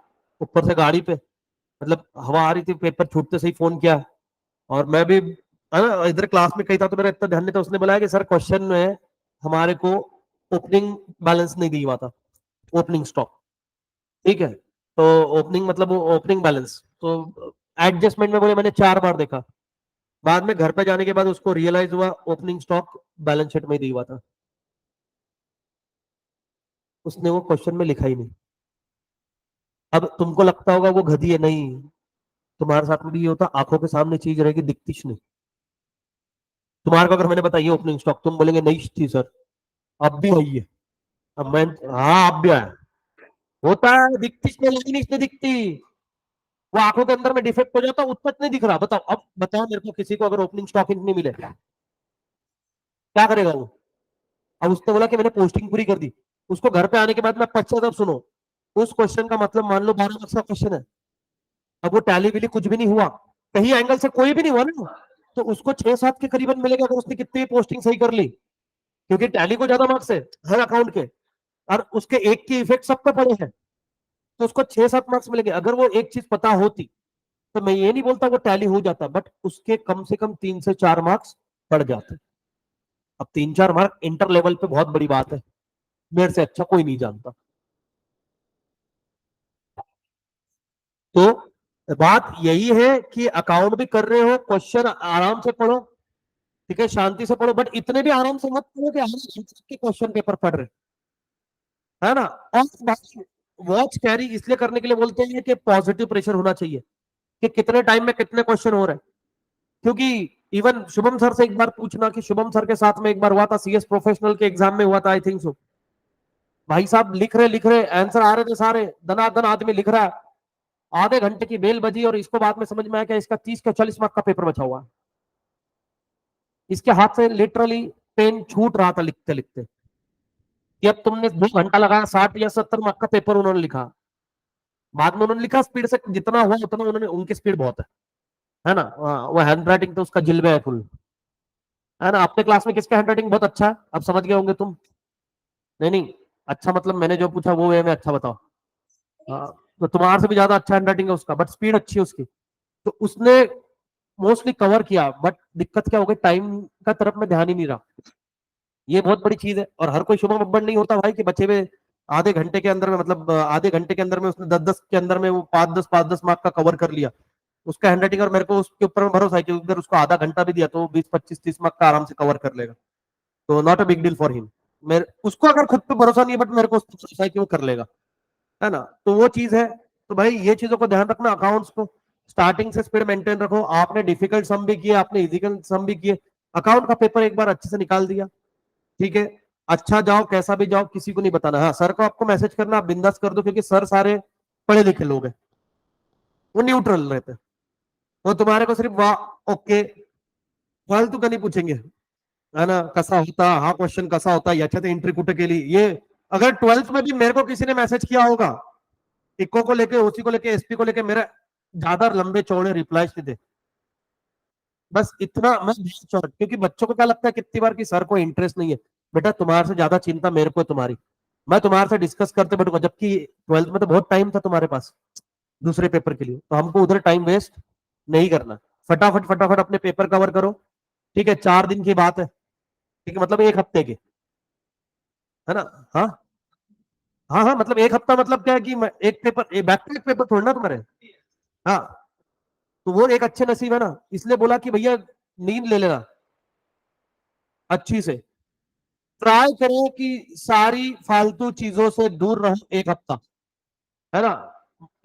B: ऊपर से गाड़ी पे, मतलब हवा आ रही थी, पेपर छूटते सही फोन किया, और मैं भी है ना इधर क्लास में कही था, तो मेरा इतना ध्यान नहीं था। उसने बोला कि सर क्वेश्चन में हमारे को ओपनिंग बैलेंस नहीं दिया हुआ था, ओपनिंग स्टॉक, ठीक है, तो ओपनिंग मतलब ओपनिंग बैलेंस, तो एडजस्टमेंट में बोले, मैंने 4 बार देखा, बाद में घर पे जाने के बाद उसको रियलाइज हुआ ओपनिंग स्टॉक बैलेंस शीट में ही दिया हुआ था, उसने वो क्वेश्चन में लिखा ही नहीं। अब तुमको लगता होगा वो गधी है, नहीं, तुम्हारे साथ में भी ये होता, आंखों के सामने चीज रहेगी, दिखती नहीं। तुम्हारे को अगर मैंने बताई ओपनिंग स्टॉक, तुम बोलेंगे नहीं थी सर, अब भी आई है, अब मैं, हाँ अब भी आया, होता है, दिखती नहीं, लाइन नहीं दिखती, वो आंखों के अंदर में डिफेक्ट हो जाता, उत्पत्ति नहीं दिख रहा। बताओ, अब बताओ मेरे को, किसी को अगर ओपनिंग स्टॉक नहीं मिले क्या करेगा वो? अब उसने बोला कि मैंने पोस्टिंग पूरी कर दी, उसको घर पे आने के बाद मैं पश्चाताप, सुनो, उस क्वेश्चन का मतलब मान लो 12 मार्क्स का क्वेश्चन है, अब वो टैली विली कुछ भी नहीं हुआ, कहीं एंगल से कोई भी नहीं हुआ ना, तो उसको 6-7 के करीबन मिलेगा, अगर उसने कितनी पोस्टिंग सही कर ली, क्योंकि टैली को ज्यादा मार्क्स है हर अकाउंट के, और उसके एक की इफेक्ट सब पे पड़े हैं, तो उसको 6-7 मार्क्स मिलेंगे। अगर वो एक चीज पता होती, तो मैं ये नहीं बोलता वो टैली हो जाता, बट उसके कम से कम 3 से 4 मार्क्स पड़ जाते। अब 3-4 मार्क इंटर लेवल पे बहुत बड़ी बात है, मेरे से अच्छा कोई नहीं जानता। तो बात यही है कि अकाउंट भी कर रहे हो, क्वेश्चन आराम से पढ़ो, ठीक है, शांति से पढ़ो, बट इतने भी आराम से मत पढ़ो कि हम के क्वेश्चन पेपर पढ़ रहे, है ना। और वॉच कैरी इसलिए करने के लिए बोलते हैं कि पॉजिटिव प्रेशर होना चाहिए, कि कितने टाइम में कितने क्वेश्चन हो रहे हैं, क्योंकि इवन शुभम सर से एक बार पूछना, कि शुभम सर के साथ में एक बार हुआ था, सीएस प्रोफेशनल के एग्जाम में हुआ था, आई थिंक सो, भाई साहब लिख रहे आंसर आ रहे थे सारे, दनादन आदमी लिख रहा है, आधे घंटे की बेल बजी, और इसको बाद में समझ में आया कि इसका 30 का 40 मार्क का पेपर बचा हुआ है। इसके हाथ से लिटरली पेन छूट रहा था लिखते लिखते, कि अब तुमने 2 घंटा लगाया, 60 या 70 मार्क का पेपर उन्होंने लिखा, बाद में उन्होंने लिखा स्पीड से जितना हुआ उतना, उन्होंने, उनकी स्पीड बहुत है ना, वो हैंड राइटिंग तो उसका जिलबे है फुल, है ना। अपने क्लास में किसका हैंड राइटिंग बहुत अच्छा है, अब समझ गए होंगे तुम। नहीं नहीं, अच्छा मतलब मैंने जो पूछा वो वे में अच्छा बताओ। हाँ, तो तुम्हारे से भी ज्यादा अच्छा हैंड राइटिंग है उसका, बट स्पीड अच्छी है उसकी, तो उसने मोस्टली कवर किया, बट दिक्कत क्या हो गई, टाइम का तरफ में ध्यान ही नहीं रहा, ये बहुत बड़ी चीज है। और हर कोई शुभम अब्बड़ नहीं होता भाई, कि बचे हुए आधे घंटे के अंदर में, मतलब आधे घंटे के अंदर में उसने 10-10 के अंदर में वो 5-10 मार्क का कवर कर लिया, उसका हैंड राइटिंग, और मेरे को उसके ऊपर में भरोसा है कि अगर उसको आधा घंटा भी दिया तो 20-25-30 मार्क का आराम से कवर कर लेगा, तो not a big deal for him. मेरे उसको अगर खुद पे भरोसा नहीं है, बट मेरे को उस पर भरोसा है कि वो कर लेगा, है ना, तो वो चीज है। तो भाई ये चीजों को ध्यान रखना, अकाउंट्स को स्टार्टिंग से स्पीड मेंटेन रखो, आपने डिफिकल्ट सम भी किए, आपने इजी सम भी किए, अकाउंट का पेपर एक बार अच्छे से निकाल दिया, ठीक है, अच्छा जाओ कैसा भी जाओ, किसी को नहीं बताना। हाँ, सर को आपको मैसेज करना, आप बिंदास कर दो, क्योंकि सर सारे पढ़े लिखे लोग हैं, वो न्यूट्रल रहते हैं, वो तुम्हारे को सिर्फ वाह ओके फालतू का नहीं पूछेंगे, है ना, कसा होता, हाँ क्वेश्चन कसा होता याच्या ते एंट्री कुठे केली, ये अगर 12th में भी मेरे को किसी ने मैसेज किया होगा, इको को लेके, ओसी को लेके, एसपी को लेके, मेरा ज्यादा लंबे चौड़े रिप्लाई नहीं थे, बस इतना मैं क्योंकि बच्चों को क्या लगता है कितनी बार कि सर को इंटरेस्ट नहीं है, बेटा तुम्हारे से ज्यादा चिंता मेरे को है तुम्हारी, मैं तुम्हारे से डिस्कस करते बैठूंगा, जबकि 12th में तो बहुत टाइम था तुम्हारे पास दूसरे पेपर के लिए, तो हमको उधर टाइम वेस्ट नहीं करना। फटाफट फटाफट अपने पेपर कवर करो, ठीक है? 4 दिन की बात है, ठीक है? मतलब 1 हफ्ते की, है ना? हाँ हाँ हाँ, मतलब 1 हफ्ता, मतलब क्या है कि एक paper, back to back paper थोड़ा ना तुम्हारे। हाँ, तो वो एक अच्छे नसीब है ना, इसलिए बोला कि भैया नींद ले लेना अच्छी से। ट्राई करो कि सारी फालतू चीजों से दूर रहो 1 हफ्ता, है ना?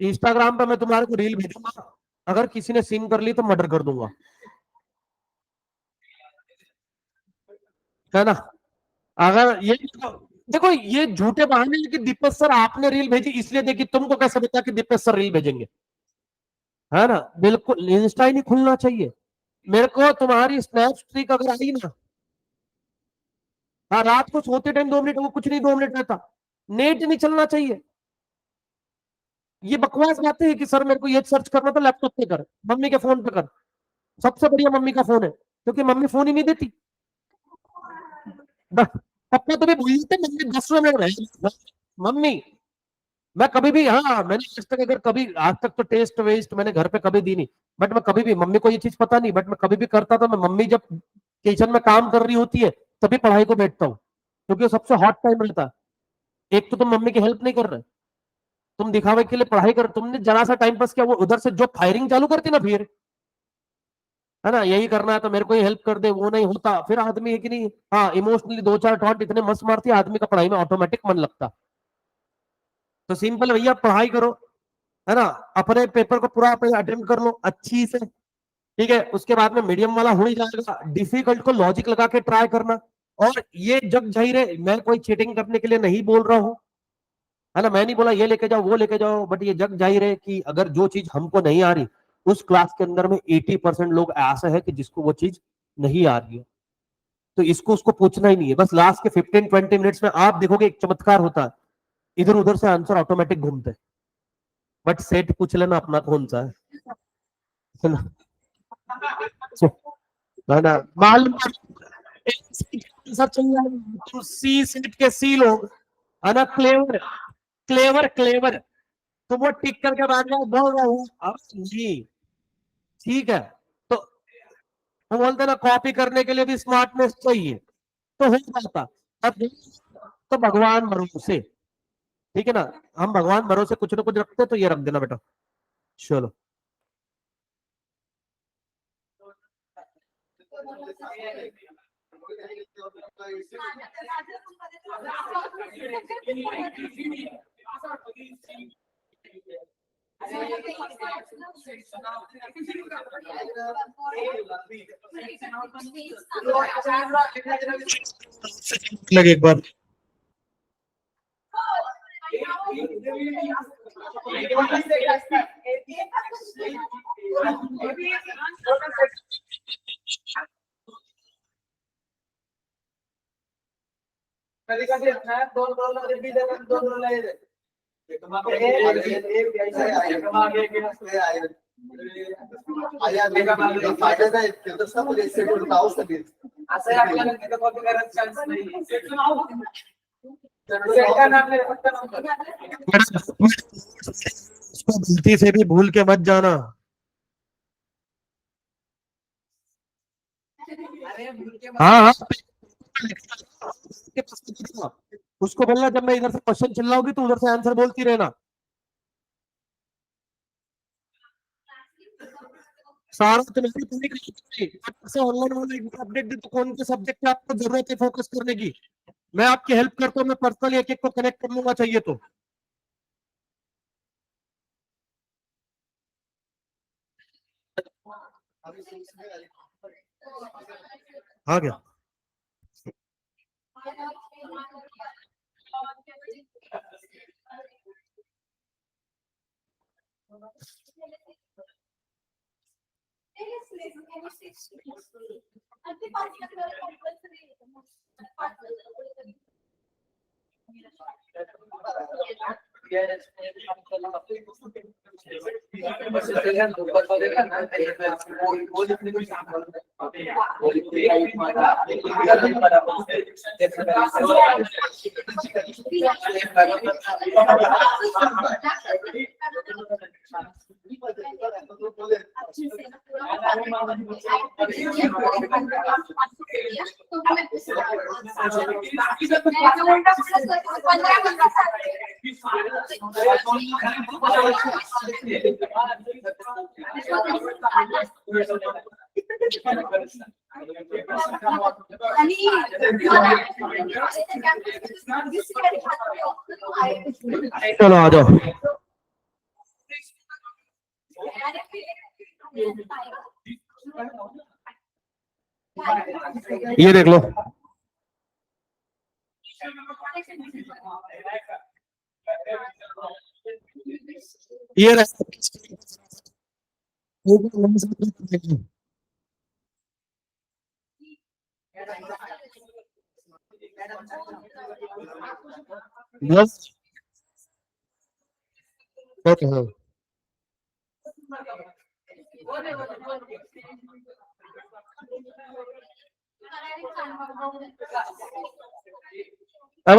B: इंस्टाग्राम पे मैं तुम्हारे को रील भेजूंगा, अगर किसी ने सीन कर ली तो मर्डर कर दूंगा, है ना? अगर ये देखो, ये झूठे बहाने हैं कि दीपेश सर आपने रील भेजी इसलिए देखी, तुमको कैसे पता कि दीपेश सर रील भेजेंगे? है ना? बिल्कुल इंस्टा ही नहीं खुलना चाहिए। मेरे को तुम्हारी स्नैप स्ट्रीक अगर आई ना, हाँ, रात को सोते टाइम 2 मिनट, वो कुछ नहीं 2 मिनट रहता, नेट नहीं चलना चाहिए। ये बकवास बातें है कि सर मेरे को ये सर्च करना था, लैपटॉप पे कर, मम्मी के फोन पे कर। सबसे बढ़िया मम्मी का फोन है, क्योंकि मम्मी फोन ही नहीं देती। पापा तो भी भूल जाते, मम्मी 10वें मिनट रहे। मम्मी, मैं कभी भी, हाँ, मैंने आज तक, अगर कभी आज तक तो टेस्ट वेस्ट मैंने घर पे कभी दी नहीं, बट मैं कभी भी, मम्मी को ये चीज पता नहीं, बट मैं कभी भी करता था, मैं मम्मी जब किचन में काम कर रही होती है तभी पढ़ाई को बैठता हूँ, क्योंकि वो सबसे हॉट टाइम रहता है। एक तो तुम मम्मी की हेल्प नहीं कर रहे, तुम दिखावे के लिए पढ़ाई कर, तुमने जरा सा टाइम पास किया, वो उधर से जो फायरिंग चालू करती ना फिर, है ना, यही करना है तो मेरे को ही हेल्प कर दे, वो नहीं होता फिर आदमी है कि नहीं, हाँ, इमोशनली 2-4 टॉन्ट इतने मस्त मारती है, आदमी का पढ़ाई में ऑटोमेटिक मन लगता। तो सिंपल भैया, पढ़ाई करो, है ना? अपने पेपर को पूरा अटेम्प्ट कर लो अच्छी से, ठीक है? उसके बाद में मीडियम वाला हो ही जाएगा, डिफिकल्ट को लॉजिक लगा के ट्राई करना। और ये जग जाहिर है, मैं कोई चीटिंग करने के लिए नहीं बोल रहा हूँ, है ना? मैं नहीं बोला ये लेके जाओ वो लेके जाओ, बट ये जग जाहिर है कि अगर जो चीज हमको नहीं आ रही, उस क्लास के अंदर में 80% लोग ऐसा है कि जिसको वो चीज नहीं आ रही है, तो इसको उसको पूछना ही नहीं है, बस लास्ट के 15-20 मिनट्स में आप देखोगे एक चमत्कार होता है, इधर उधर से आंसर ऑटोमेटिक घूमते हैं। बट सेट पूछ लेना अपना कौन सा है ना? है ना? मालूम आंसर चाहिए, तुम सी सेट के सी लोग, है ना? क्लेवर क्लेवर क्लेवर, तो वो टिक करके बाद में बोल रहा हूँ अब नहीं, ठीक है? तो वो बोलते ना, कॉपी करने के लिए भी स्मार्टनेस चाहिए, तो हो जाता। अब तो भगवान भरोसे, ठीक है ना? हम भगवान भरोसे कुछ ना कुछ रखते, तो ये रख देना बेटा। चलो, लगे एक बार।
A: कधी कधी दोन रोल बी देतात, दोन रोल असं आपल्याला तिथं कॉपी करायचा चान्स नाही,
B: उसको गलती से भी भूल के मत जाना। हाँ हाँ, उसको बोलना जब मैं इधर से क्वेश्चन चिल्ला होगी तो उधर से आंसर बोलती रहना। सारा तुम्हारी पूरी ऑनलाइन अपडेट दे, तो कौन से सब्जेक्ट में आपको जरूरत है फोकस करने की, मैं आपकी हेल्प करता हूँ, मैं पर्सनली एक एक को कनेक्ट कर लूंगा चाहिए तो। आ गया। चलो आ जाओ, ये देख लो, ये बस ओके हाँ अब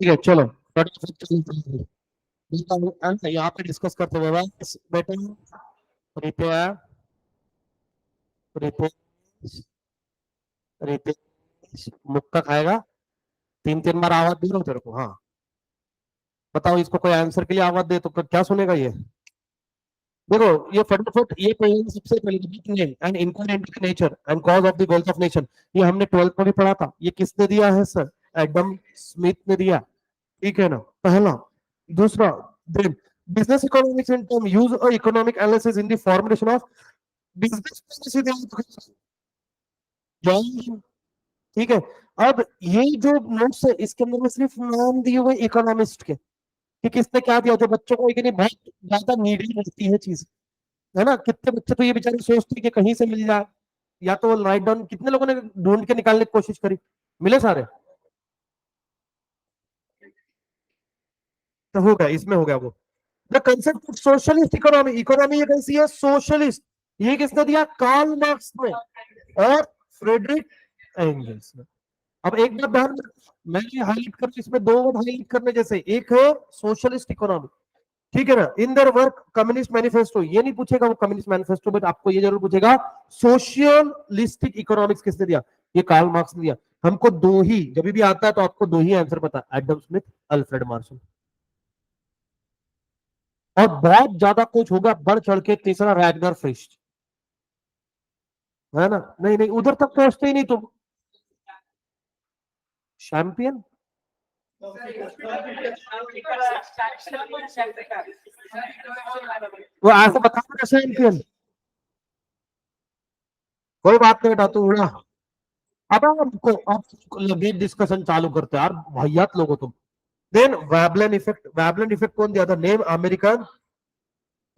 B: ठीक है चलो यहाँ पे डिस्कस करते हुए बेटा रिपेयर रिपेयर रिपेयर मुक्का खाएगा, 3 बार आवाज दे रहा हूँ तेरे को। हाँ बताओ, इसको कोई आंसर के लिए आवाज दे तो क्या सुनेगा ये? देखो ये फटाफट, ये पहले सबसे पहले and incurrent nature and cause of the wealth of nation, ये हमने 12th में भी पढ़ा था। ये किसने दिया है सर? एडम स्मिथ ने दिया, ठीक है ना, पहला। दूसरा, then business economics in term use a economic analysis in the formulation of business policy, ठीक है। अब ये जो नोट्स है इसके अंदर में सिर्फ नाम दिए हुए इकोनॉमिस्ट के कि किसने क्या दिया, तो बच्चों को एक बहुत ज्यादा नीडी रहती है चीज, है ना। कितने बच्चे तो ये बेचारे सोचते हैं कि कहीं से मिल जाए, या तो राइट डाउन, कितने लोगों ने ढूंढ के निकालने की कोशिश करी, मिले सारे? तो हो गया, इसमें हो गया वो। The concept of socialist economy, economy ये कैसी है? सोशलिस्ट। ये किसने दिया? कार्ल मार्क्स ने और फ्रेडरिक एंगल्स ने। अब एक बात ध्यान में, मैंने हाईलाइट कर, इसमें 2 वर्ड हाईलाइट करने जैसे, एक है सोशलिस्ट इकोनॉमी, ठीक है ना, in their work communist manifesto. ये नहीं पूछेगा वो कम्युनिस्ट मैनिफेस्टो, बट आपको ये जरूर पूछेगा सोशलिस्टिक इकोनॉमिक्स किसने दिया? ये कार्ल मार्क्स ने दिया। हमको 2 ही, जब भी आता है तो आपको 2 ही आंसर पता, एडम स्मिथ, अल्फ्रेड मार्शल। और बहुत ज्यादा कुछ होगा बढ़ चढ़ के, तीसरा रैगनर फ्रिश, है ना। नहीं नहीं, उधर तक पहुंचते ही नहीं तुम। चैंपियन वो ऐसा बता रहा, चैंपियन कोई बात नहीं बेटा, तू उड़ा। अब हमको लगे डिस्कशन चालू करते हैं यार, भैयात लोगो तुम। देन वैबलन इफेक्ट, वैबलन इफेक्ट कौन दिया था? नेम अमेरिकन,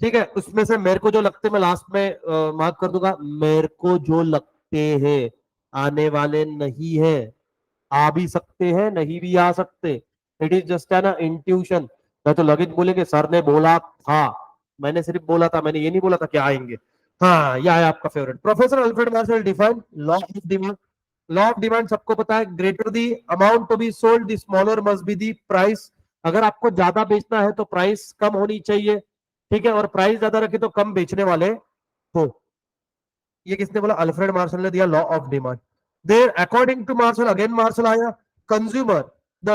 B: ठीक है। उसमें से मेरे को जो लगते, मैं लास्ट में मार्क कर दूंगा, मेरे को जो लगते हैं आने वाले नहीं है, आ भी सकते हैं, नहीं भी आ सकते। It is just an intuition. मैं तो लगे बोलेंगे सर ने बोला था, मैंने सिर्फ बोला था, मैंने ये नहीं बोला था कि आएंगे। हाँ, यह है आपका favourite. Professor Alfred Marshall define law of demand. Law of demand सबको पता है, greater the amount to be sold the smaller must be the price. अगर आपको ज्यादा बेचना है तो प्राइस कम होनी चाहिए, ठीक है, और प्राइस ज्यादा रखे तो कम बेचने वाले हो। ये किसने बोला? अल्फ्रेड मार्शल ने दिया law of demand. There according to Marshall, again Marshall आया, consumer the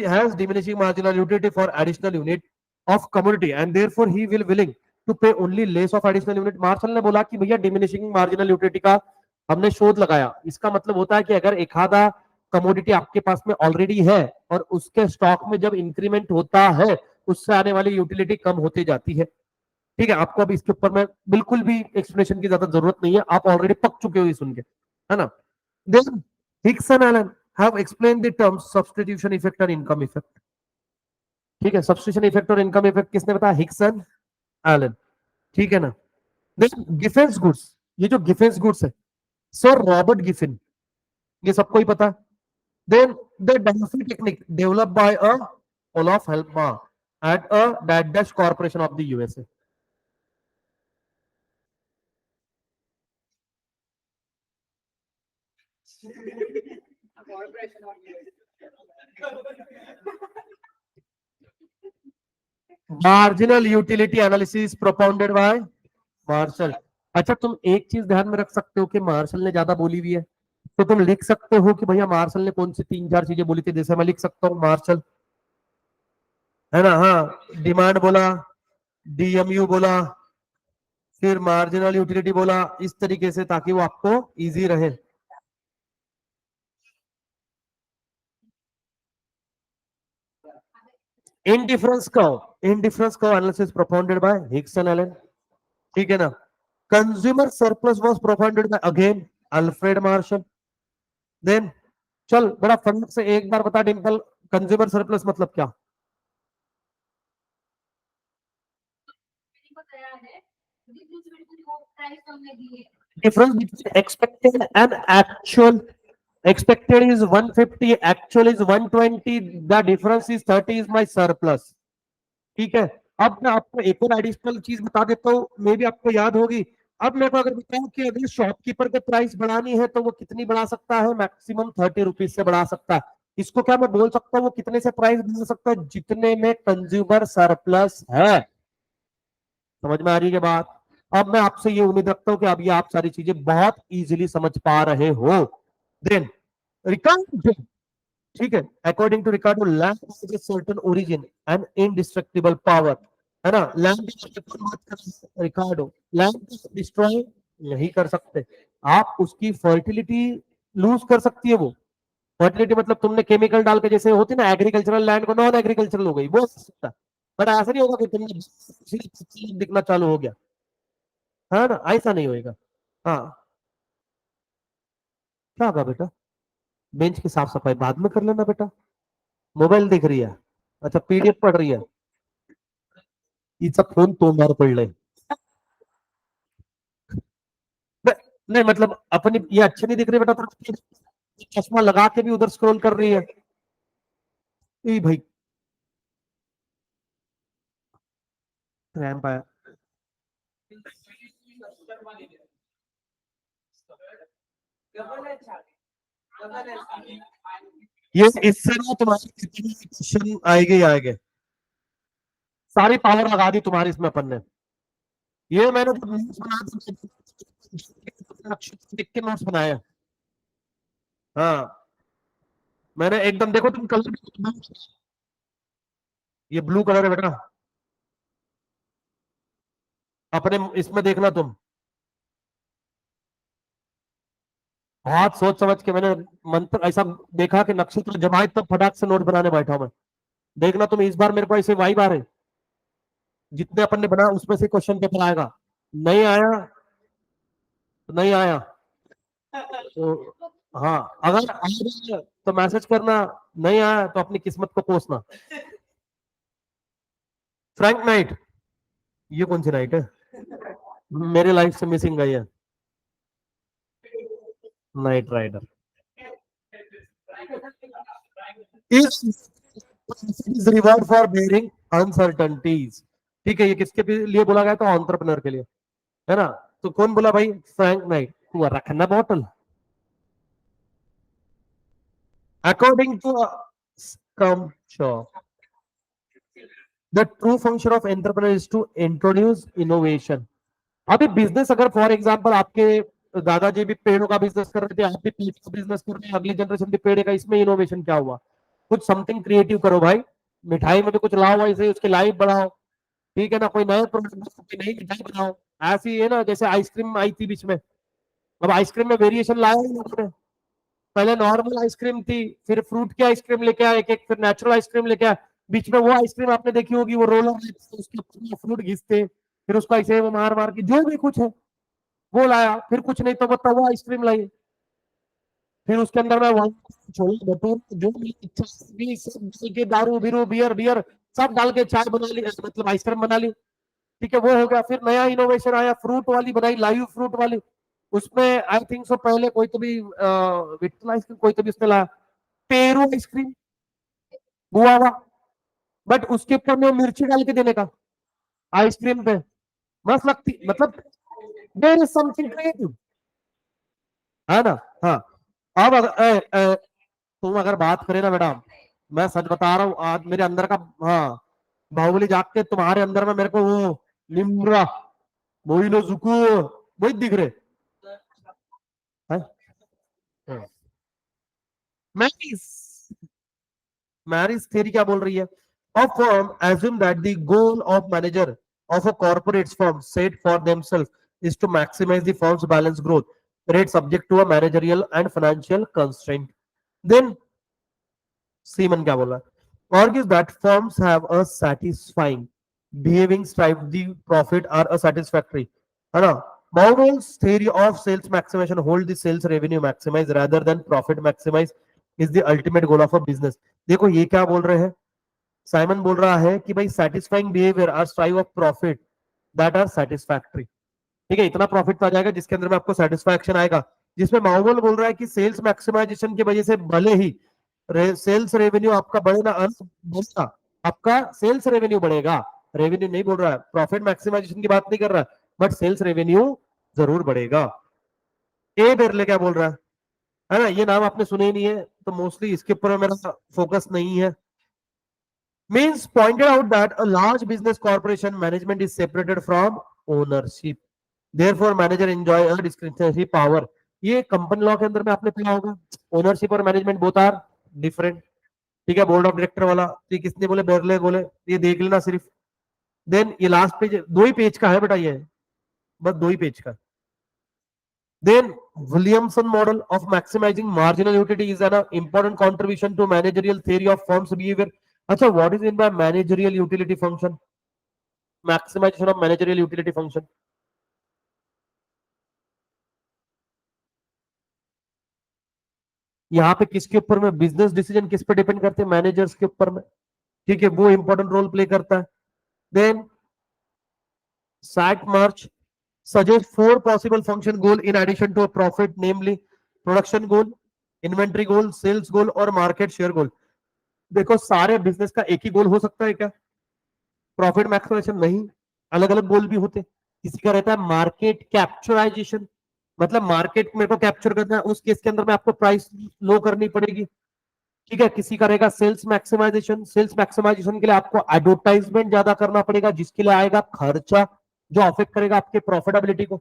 B: has diminishing marginal utility for additional unit of commodity and therefore he will willing to pay only less of additional unit। Marshall ने बोला कि भैया डिमिनिशिंग मार्जिनल यूटिलिटी का हमने शोध लगाया। इसका मतलब होता है कि अगर एक आधा कमोडिटी आपके पास में ऑलरेडी है और उसके स्टॉक में जब इंक्रीमेंट होता है, उससे आने वाली यूटिलिटी कम होती जाती है, ठीक है। आपको अब इसके ऊपर में बिल्कुल भी एक्सप्लेनेशन की ज्यादा जरूरत नहीं है, आप ऑलरेडी पक चुके हो सुन के, है ना। Then Hicks and Allen have explain the terms substitution effect और इनकम इफेक्ट, ठीक है। सब्स्टिट्यूशन इफेक्ट और इनकम इफेक्ट किसने बताया? हिक्स एंड एलन, ठीक है ना। देन गिफेंस गुड्स, ये जो गिफेंस गुड्स है, सर रॉबर्ट गिफिन, ये सबको ही पता है। Then the Delphi technique develop by a Olaf Helma at a dash corporation of the USA. Marginal utility analysis propounded by Marshall. अच्छा, तुम एक चीज ध्यान में रख सकते हो कि मार्शल ने ज्यादा बोली हुई है, तो तुम लिख सकते हो कि भैया मार्शल ने कौन सी 3-4 चीजें बोली थी। जैसे मैं लिख सकता हूँ मार्शल, है ना, हाँ, डिमांड बोला, डीएमयू बोला, फिर मार्जिनल यूटिलिटी बोला, इस तरीके से, ताकि वो आपको इजी रहे। इनडिफरेंस का analysis propounded by Hicks and Allen, ठीक है ना। Consumer surplus was propounded by again Alfred Marshall. Then चल बड़ा फंड से एक बार बता डिंपल, कंज्यूमर सरप्लस मतलब क्या? Difference between expected and actual. Expected is 150, actual is 120, the difference is 30 is my surplus. ठीक है। अब मैं आपको एक और एडिशनल चीज बता देता हूँ, मे भी आपको याद होगी। अब मेरे को अगर बताऊं कि अगर शॉपकीपर को प्राइस बढ़ानी है तो वो कितनी बढ़ा सकता है? मैक्सिमम 30 रुपीज से बढ़ा सकता है। इसको क्या मैं बोल सकता हूँ वो कितने से प्राइस बढ़ा सकता है? जितने में कंज्यूमर सरप्लस है। समझ में आ रही है बात? अब मैं आपसे ये उम्मीद रखता हूं कि अब ये आप सारी चीजें बहुत इजीली समझ पा रहे हो। देन रिकार्डो, ठीक है, according to Ricardo land has a certain origin and indestructible power, है ना। लैंड रिकार्डो, लैंड डिस्ट्रॉय नहीं कर सकते आप, उसकी फर्टिलिटी लूज कर सकती है वो। फर्टिलिटी मतलब तुमने केमिकल डाल के, जैसे होती ना एग्रीकल्चरल लैंड को नॉन एग्रीकल्चरल हो गई, वो हो सकता है। बट ऐसा नहीं होगा कि तुमने दिखना चालू हो गया, है ना, ऐसा नहीं होएगा। हाँ, क्या होगा बेटा? बेंच की साफ सफाई बाद में कर लेना बेटा। मोबाईल देख रही है? अच्छा, पीडीएफ पढ़ रही है? हिचा फोन तोंडावर पडलाय। नहीं मतलब अपनी ये अच्छे नहीं दिख रही बेटा, तो चश्मा लगा के भी उधर स्क्रॉल कर रही है। ए भाई, रैम पाया। ये इससे ना तुम्हारे क्वेश्चन आएंगे ही आएंगे। सारी पावर लगा दी तुम्हारी इसमें अपन ने। ये मैंने जो नोट्स बनाया लिख के नोट्स बनाए हैं। हाँ, मैंने एकदम, देखो तुम कलर, ये ब्लू कलर है बेटा, अपने इसमें देखना तुम। बहुत सोच समझ के मैंने मंत्र ऐसा देखा कि नक्षत्र जमाए तब फटाक से नोट बनाने बैठा हूं मैं। देखना तुम, इस बार मेरे को ऐसे वाइब आ रहे, जितने अपन ने बना उसमें से क्वेश्चन पेपर आएगा। नहीं आया तो नहीं आया, तो हाँ, अगर आ जाए तो मैसेज करना, नहीं आया तो अपनी किस्मत को कोसना। फ्रैंक नाइट, ये कौन सी नाइट है? मेरे लाइफ से मिसिंग गई है। Knight rider is reward for bearing uncertainties. ठीक है, ये किसके लिए बोला गया? तो एंटरप्रेन्योर के लिए, है ना। तो कौन बोला भाई? Frank Knight. तू रखना bottle. According to Schumpeter, the true function of entrepreneur is to introduce innovation. अभी बिजनेस, अगर फॉर एग्जांपल आपके दादाजी भी पेड़ों का बिजनेस कर रहे थे, आप भी पेड़ का बिजनेस कर रहे हैं, अगली जनरेशन भी पेड़ का, इसमें इनोवेशन क्या हुआ? कुछ समथिंग क्रिएटिव करो भाई। मिठाई में भी कुछ लाओ ऐसे, उसकी लाइफ बढ़ाओ, ठीक है ना। कोई नए प्रोडक्ट, कोई नई मिठाई बनाओ। ऐसी है ना, जैसे आइसक्रीम आई थी बीच में, अब आइसक्रीम में वेरिएशन लाया ही लोगों ने। पहले नॉर्मल आइसक्रीम थी, फिर फ्रूट की आइसक्रीम लेके आए एक एक, फिर नेचुरल आइसक्रीम लेके आए। बीच में वो आइसक्रीम आपने देखी होगी, वो रोलर, उसके ऊपर फ्रूट घिसते, फिर उसको ऐसे वो मार मार के, जो भी कुछ है वो लाया। फिर कुछ नहीं तो बताओ, वो आइसक्रीम लाई। फिर उसके अंदर में वाइन, छोले भटूरे, जो भी इच्छा थी, सब डाल के, दारू बीरू बियर बियर सब डाल के चाय बना ली, मतलब आइसक्रीम बना ली। ठीक है, वो हो गया। फिर नया इनोवेशन आया, फ्रूट वाली बनाई, लाइव फ्रूट वाली। उसमें आई थिंक सो पहले कोई तो भी विट्ठल आइसक्रीम, कोई तो भी उसने लाया। पेरू आइसक्रीम, गुआवा, बट उसके ऊपर में मिर्ची डाल के देने का आइसक्रीम पे मस्त लगती, मतलब देयर इज समथिंग क्रिएटिव, है ना। हाँ, अब अगर तुम अगर बात करें ना मैडम, मैं सच बता रहा हूँ, आज मेरे अंदर का, हाँ, बाहुबली जाग के तुम्हारे अंदर में मेरे को वो निम्रा मोइनो जुकू वही दिख रहे हैं। हाँ। मैरिज मैरिज थ्योरी क्या बोल रही है? A firm assume that the goal of manager of a corporate firm set for themselves is to maximize the firm's balance growth rate subject to a managerial and financial constraint. Then semen क्या बोला? Argues that firms have a satisfying behaving strive the profit are a satisfactory, है ना। Bowman's theory of sales maximization hold the sales revenue maximize rather than profit maximize is the ultimate goal of a business. देखो ये क्या बोल रहे हैं, साइमन बोल रहा है कि भाई satisfying behavior are strive of profit that are satisfactory, ठीक है, इतना प्रॉफिट आ जाएगा जिसके अंदर में आपको सेटिस्फैक्शन आएगा। जिसमें माउवल बोल रहा है कि सेल्स मैक्सिमाइजेशन की वजह से भले ही सेल्स रेवेन्यू आपका बढ़ेगा, बढ़ेगा, आपका सेल्स रेवेन्यू बढ़ेगा, रेवेन्यू नहीं बोल रहा है, प्रॉफिट मैक्सिमाइजेशन की बात नहीं कर रहा है, बट सेल्स रेवेन्यू जरूर बढ़ेगा। ए बेरले क्या बोल रहा है ना, ये नाम आपने सुने ही नहीं है तो मोस्टली इसके ऊपर मेरा फोकस नहीं है। Means pointed out that a large business corporation management is separated from ownership, therefore manager enjoy a discretionary power. ये कंपनी लॉ के अंदर में आपने पढ़ा होगा, ओनरशिप और मैनेजमेंट बोथ आर डिफरेंट, ठीक है, बोर्ड ऑफ डायरेक्टर वाला तो किसने बोले, बेरले बोले, ये देख लेना सिर्फ। देन ये लास्ट पेज, दो ही पेज का है बेटा, ये बस दो ही पेज का। Then Williamson model of maximizing marginal utility is an important contribution to managerial theory of firms behaviour. अच्छा, what is in by managerial utility function, maximization of managerial utility function? यहाँ पे किसके ऊपर में बिजनेस डिसीजन किस पे डिपेंड करते हैं, मैनेजर्स के ऊपर में, ठीक है, वो इंपॉर्टेंट रोल प्ले करता है। Then set March suggest four possible function goal in addition to a profit, namely production goal, inventory goal, sales goal और market share goal। देखो सारे बिजनेस का एक ही गोल हो सकता है क्या? प्रॉफिट मैक्सिमाइजेशन नहीं, अलग अलग गोल भी होते। किसी का रहता है मार्केट कैप्चराइजेशन, मतलब मार्केट मेरे को कैप्चर करना है, उस केस के अंदर में आपको प्राइस लो करनी पड़ेगी, ठीक है। किसी का रहेगा सेल्स मैक्सिमाइजेशन, सेल्स मैक्सिमाइजेशन के लिए आपको एडवर्टाइजमेंट ज्यादा करना पड़ेगा, जिसके लिए आएगा खर्चा, जो अफेक्ट करेगा आपके प्रॉफिटेबिलिटी को।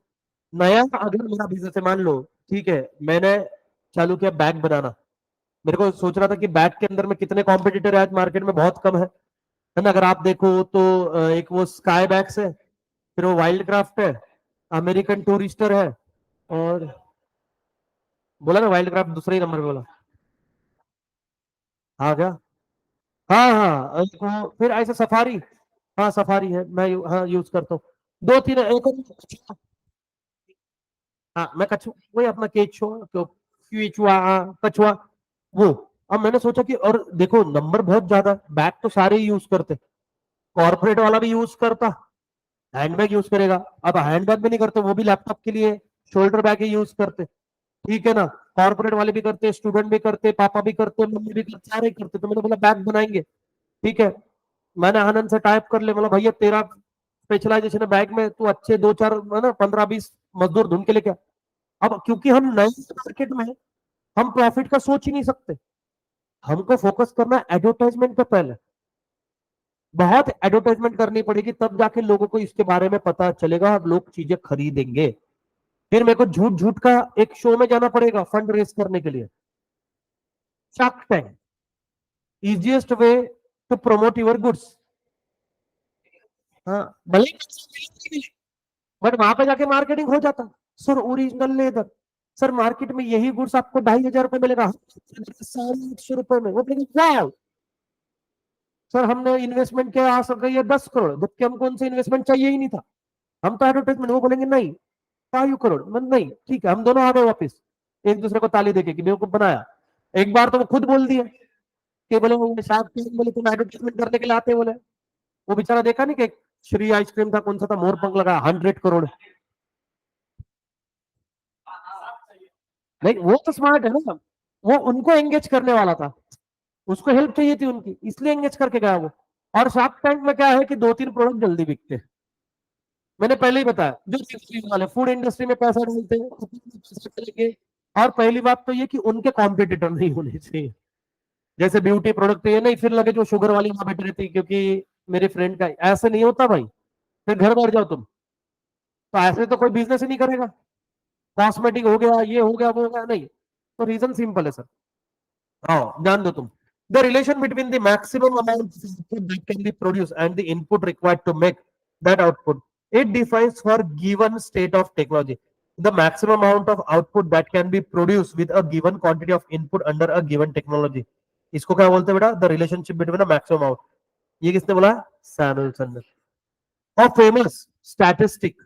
B: नया अगर मेरा बिजनेस है, मान लो, ठीक है, मैंने चालू किया बैग बनाना, मेरे को सोच रहा था कि बैग के अंदर में कितने कॉम्पिटिटर है आज मार्केट में, बहुत कम है ना। अगर आप देखो तो एक वो स्काई बैग्स है, फिर वो वाइल्ड क्राफ्ट है, अमेरिकन टूरिस्टर है, और बोला ना वाइल्ड क्राफ्ट दूसरे ही नंबर पे बोला, हाँ क्या, हाँ हाँ फिर ऐसे सफारी, हाँ सफारी है, मैं हाँ यूज करता हूँ। दो तीन एक हाँ, मैं कछुआ, वही अपना केचुआ क्यूचुआ, कछुआ वो। अब मैंने सोचा कि, और देखो नंबर बहुत ज्यादा, बैग तो सारे ही यूज करते, कॉर्पोरेट वाला भी यूज करता, हैंडबैग यूज करेगा, अब हैंडबैग भी नहीं करते, वो भी लैपटॉप के लिए शोल्डर बैग ही यूज करते, ठीक है ना। कॉर्पोरेट वाले भी करते, स्टूडेंट भी करते, पापा भी करते, मम्मी भी करते, सारे करते, तो मैंने बोला बैग बनाएंगे, ठीक है। मैंने आनंद से टाइप कर ले, बोला भैया तेरा स्पेशलाइजेशन है बैग में, तू अच्छे दो चार है ना 15-20 मजदूर ढूंढ के लेके आ। अब क्योंकि हम नए मार्केट में हैं, हम प्रॉफिट का सोच ही नहीं सकते, हमको फोकस करना है एडवर्टाइजमेंट पे पहले, बहुत एडवर्टाइजमेंट करनी पड़ेगी, तब जाके लोगों को इसके बारे में पता चलेगा और लोग चीजें खरीदेंगे। फिर मेरे को झूठ झूठ का एक शो में जाना पड़ेगा फंड रेस करने के लिए, Shark Tank, easiest way to promote your goods. हाँ, भले ही बट वहां पे जाके मार्केटिंग हो जाता, sir original leather, sir market में यही गुड्स आपको 2,500 रुपए मिलेगा, 800 रुपए में, वो वाह सर हमने इन्वेस्टमेंट किया आ सके ये 10 करोड़, जबकि हमको उनसे इन्वेस्टमेंट चाहिए ही नहीं था, हम तो एडवर्टाइजमेंट, वो बोलेंगे नहीं 5 करोड़, मैं नहीं, ठीक है, हम दोनों आ गए वापस, एक दूसरे को ताली देके कि बेवकूफ बनाया। एक बार तो वो खुद बोल दिया कि बोले वो शायद बोले तुम एडवर्टाइजमेंट करने के लिए आते, बोले वो बेचारा देखा नहीं कि श्री आइसक्रीम था, कौन सा था, मोर पंख लगा 100 करोड़। नहीं वो तो स्मार्ट है ना, वो उनको एंगेज करने वाला था, उसको हेल्प चाहिए थी उनकी, इसलिए एंगेज करके गया वो, और शार्क टैंक में क्या है कि 2-3 प्रोडक्ट जल्दी बिकते हैं। मैंने पहले ही बताया, जो इंडस्ट्री वाले फूड इंडस्ट्री में पैसा डालते हैं पैसा करेंगे। और पहली बात तो ये कि उनके कॉम्पिटिटर नहीं होने चाहिए। जैसे ब्यूटी प्रोडक्ट ये नहीं फिर लगे जो शुगर वाली वहां बैठी रहती क्योंकि मेरे फ्रेंड का ऐसे नहीं होता भाई, फिर घर बैठ जाओ तुम, तो ऐसे तो कोई बिजनेस ही नहीं करेगा। कॉस्मेटिक हो गया, ये हो गया, वो हो गया, नहीं। तो रीजन सिंपल है सर। हाँ ध्यान दो तुम। The relation between the maximum amount that can be produce and the input required to make that output, it defines for given state of technology the maximum amount of output that can be produced with a given quantity of input under a given technology। इसको क्या बोलते हैं बेटा? The relationship between a maximum amount. ये किसने बोला? सैमुअलसन ने। और फेमस स्टैटिस्टिक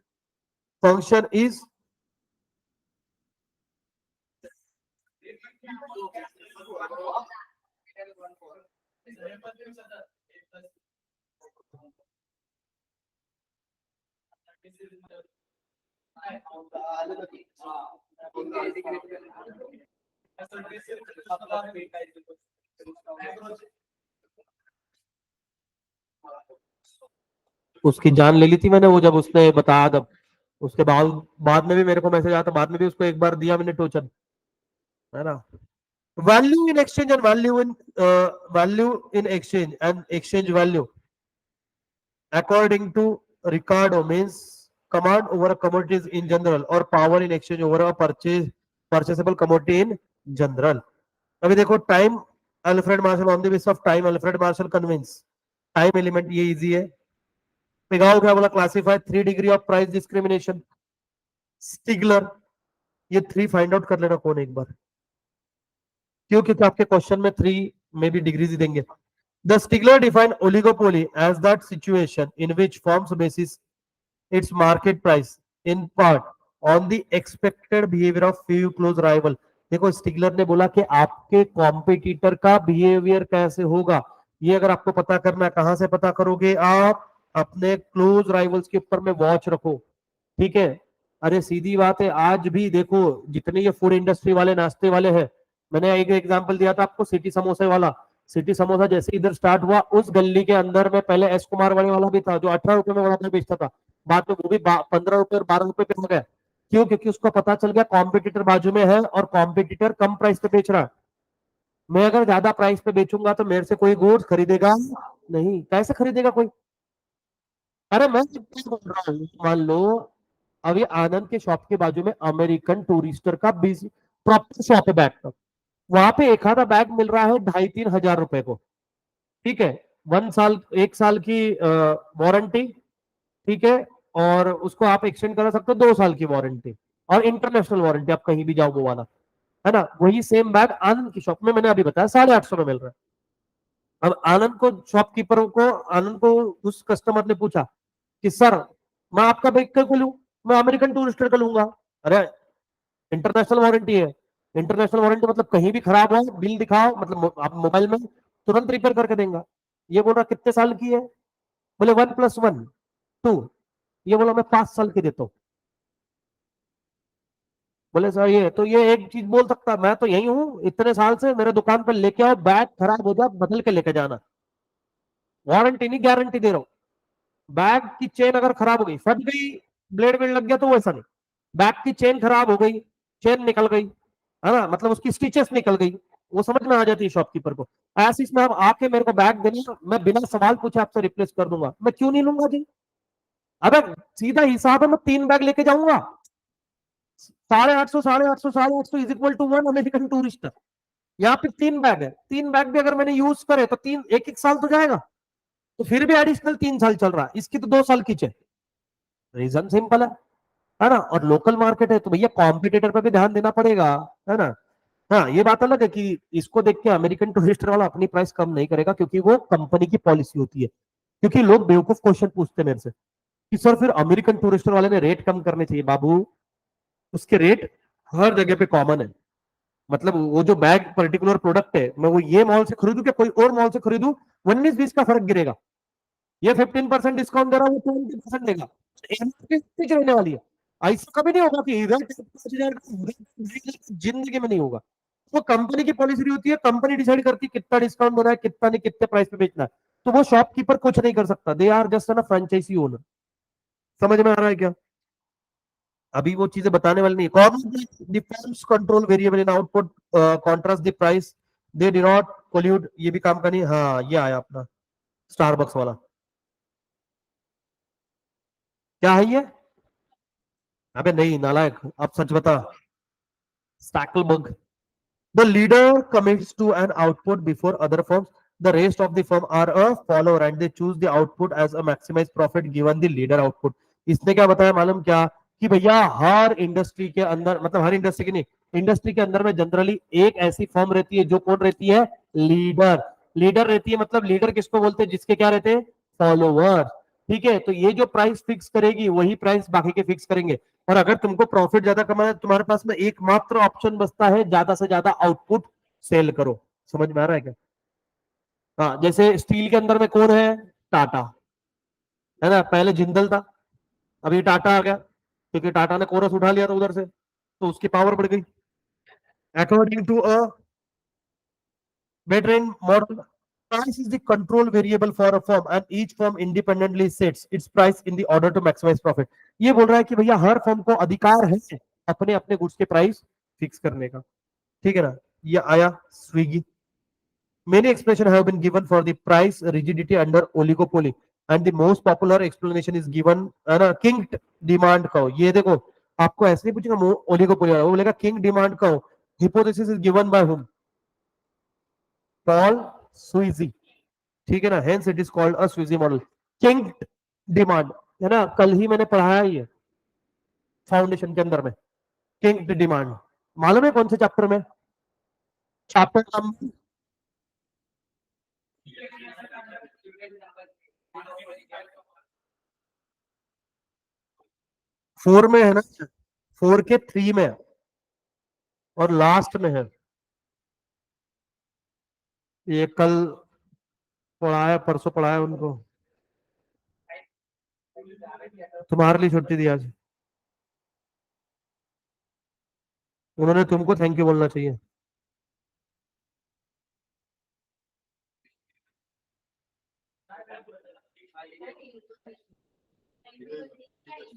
B: फंक्शन इज उसकी जान ले ली थी मैंने वो जब उसने बताया, तब उसके बाद में भी मेरे को मैसेज आया था, बाद में भी उसको एक बार दिया मैंने टोचन, है ना। Value in exchange and exchange value according to Ricardo means command over a commodities in general or power in exchange over a purchasable commodity in general। अभी देखो time Alfred Marshall on the basis of time Alfred Marshall convince time element, ये इजी है। पिगाओ क्या बोला? Classify 3 degree of price discrimination. Stigler, ये 3 फाइंड आउट कर लेना कौन एक बार, क्यों? क्योंकि आपके क्वेश्चन में 3 में भी डिग्रीज देंगे। The Stigler defined oligopoly as that situation in which firms bases its market price in part on the expected behavior of few close rival। देखो स्टिगलर ने बोला कि आपके कॉम्पिटिटर का बिहेवियर कैसे होगा, ये अगर आपको पता करना है, कहां से पता करोगे? आप अपने क्लोज राइवल्स के ऊपर में वॉच रखो, ठीक है। अरे सीधी बात है, आज भी देखो जितने ये फूड इंडस्ट्री वाले नाश्ते वाले हैं, मैंने एक एग्जांपल दिया था आपको सिटी समोसे वाला। सिटी समोसा जैसे इधर स्टार्ट हुआ, उस गली के अंदर में पहले एस कुमार वाला भी था जो 18 रुपए में वड़ा पाव बेचता था, बाद में वो भी 15 रुपए और 12 रुपए पे हो गया। क्यों? क्योंकि उसको पता चल गया कॉम्पिटिटर बाजू में है और कॉम्पिटिटर कम प्राइस पे बेच रहा है। मैं अगर ज्यादा प्राइस पे बेचूंगा तो मेरे से कोई गुड्स खरीदेगा नहीं। कैसे खरीदेगा कोई? अरे मैं क्या बोल रहा हूँ, मान लो अभी आनंद के शॉप के बाजू में अमेरिकन टूरिस्टर का प्रॉपर शॉप है बैग का, वहां पे एक आधा बैग मिल रहा है 2,500-3,000 रुपए को, ठीक है। 1 साल की वारंटी, ठीक है। और उसको आप एक्सटेंड करा सकते हो 2 साल की वारंटी, और इंटरनेशनल वारंटी, आप कहीं भी जाओ वो वाला, है ना। वही सेम बैग आनंद की शॉप में मैंने अभी बताया 850 में मिल रहा है। अब आनंद को शॉपकीपर को आनंद को उस कस्टमर ने पूछा कि सर मैं आपका बैग क्यों लूं, मैं अमेरिकन टूरिस्टर का लूंगा। अरे इंटरनेशनल वारंटी है। इंटरनेशनल वारंटी मतलब कहीं भी खराब हो बिल दिखाओ, मतलब आप मोबाइल में तुरंत रिपेयर करके देंगे। ये बोल रहा कितने साल की है? बोले 1+1 2। ये बोला मैं 5 साल की देता हूँ। बोले सर ये तो ये एक चीज बोल सकता, मैं तो यही हूँ इतने साल से, मेरे दुकान पर लेके आओ, बैग खराब हो जाए बदल के लेके जाना, वारंटी नहीं गारंटी दे रहा हूँ। बैग की चेन अगर खराब हो गई, फट गई, ब्लेड वेड लग गया तो वैसा नहीं, बैग की चेन खराब हो गई, चेन निकल गई, है ना, मतलब उसकी स्टिचेस निकल गई, वो समझ में आ जाती है शॉपकीपर को। ऐसे इसमें आप आके मेरे को बैग देना, मैं बिना सवाल पूछे आपसे रिप्लेस कर दूंगा, मैं क्यों नहीं लूंगा जी? अबे सीधा हिसाब है, मैं 3 बैग लेके जाऊंगा, 850 850 is equal to 1 American tourist. यहाँ पे 3 बैग है, 3 बैग भी अगर मैंने यूज करे तो 1-1 साल तो जाएगा, तो फिर भी एडिशनल 3 साल चल रहा है, इसकी तो 2 साल की चाहिए। रीजन सिंपल है ना। और लोकल मार्केट है तो भैया कॉम्पिटिटर पर भी ध्यान देना पड़ेगा, है ना। हाँ ये बात अलग है कि इसको देख के अमेरिकन टूरिस्टर वाला अपनी प्राइस कम नहीं करेगा, क्योंकि वो कंपनी की पॉलिसी होती है। क्योंकि लोग बेवकूफ क्वेश्चन पूछते हैं मेरे से कि सर फिर अमेरिकन टूरिस्टर वाले ने रेट कम करने चाहिए। बाबू उसके रेट हर जगह पे कॉमन है, मतलब वो जो बैग पर्टिकुलर प्रोडक्ट है, मैं वो ये मॉल से खरीदू क्या कोई और मॉल से खरीदू, 19-20 का फर्क गिरेगा। ये 15% डिस्काउंट दे रहा है, वो 20% देगा, रहने वाली है। ऐसा कभी नहीं होगा कि इधर 5,000 जिंदगी में नहीं होगा। वो कंपनी की पॉलिसी होती है, कंपनी डिसाइड करती है कितना डिस्काउंट देना है, कितना नहीं, कितने प्राइस पे बेचना है। तो वो शॉपकीपर कुछ नहीं कर सकता, दे आर जस्ट ना फ्रेंचाइजी ओनर। समझ में आ रहा है क्या? अभी वो चीजें बताने वाली नहीं। Firms control variable in output contrast the price, they do not collude. ये भी काम का नहीं। हाँ, ये आया अपना स्टारबक्स वाला। क्या है ये? अबे नहीं नालायक, अब सच बता। Stackelberg. The leader commits to an output before other firms. The rest of the firm are a follower and they choose the output as a maximized profit given the leader output. इसने क्या बताया मालूम क्या? कि भैया हर इंडस्ट्री के अंदर, मतलब हर इंडस्ट्री की नहीं, इंडस्ट्री के अंदर में जनरली एक ऐसी फर्म रहती है जो कौन रहती है? लीडर। लीडर रहती है, मतलब लीडर किसको बोलते हैं? जिसके क्या रहते हैं? फॉलोवर। ठीक है, तो ये जो प्राइस फिक्स करेगी वही प्राइस बाकी के फिक्स करेंगे। और अगर तुमको प्रॉफिट ज्यादा कमाना है, तुम्हारे पास में एकमात्र ऑप्शन बचता है, ज्यादा से ज्यादा आउटपुट सेल करो। समझ में आ रहा है क्या? हाँ, जैसे स्टील के अंदर में कौन है? टाटा, है ना? पहले जिंदल था, अभी टाटा आ गया, क्योंकि टाटा ने कोरस उठा लिया था उधर से, तो उसकी पावर बढ़ गई। According to a veteran model, price is the control variable for a firm and each firm independently sets its price in the order to maximize profit. ये बोल रहा है कि भैया हर फर्म को अधिकार है अपने अपने गुड्स के प्राइस फिक्स करने का। ठीक है ना? ये आया Swiggy. Many expressions have been given for the price rigidity under oligopoly and the most popular explanation is given है ना, king demand का। ये देखो, आपको ऐसे नहीं पूछेगा ओलिगोपोली वाला, वो बोलेगा किंग डिमांड का। Hypothesis is given by whom? Paul Sweezy. ठीक है ना? Hence it is called a Sweezy model. Kinked demand, है ना? कल ही मैंने पढ़ाया ये फाउंडेशन के अंदर में। किंग डिमांड मालूम है कौन से चैप्टर में? चैप्टर नंबर 4 में है ना? 4 के 3 में और लास्ट में है। ये कल पढ़ाया, परसों पढ़ाया उनको। तुम्हारे लिए छुट्टी दी आज, उन्होंने तुमको थैंक यू बोलना चाहिए।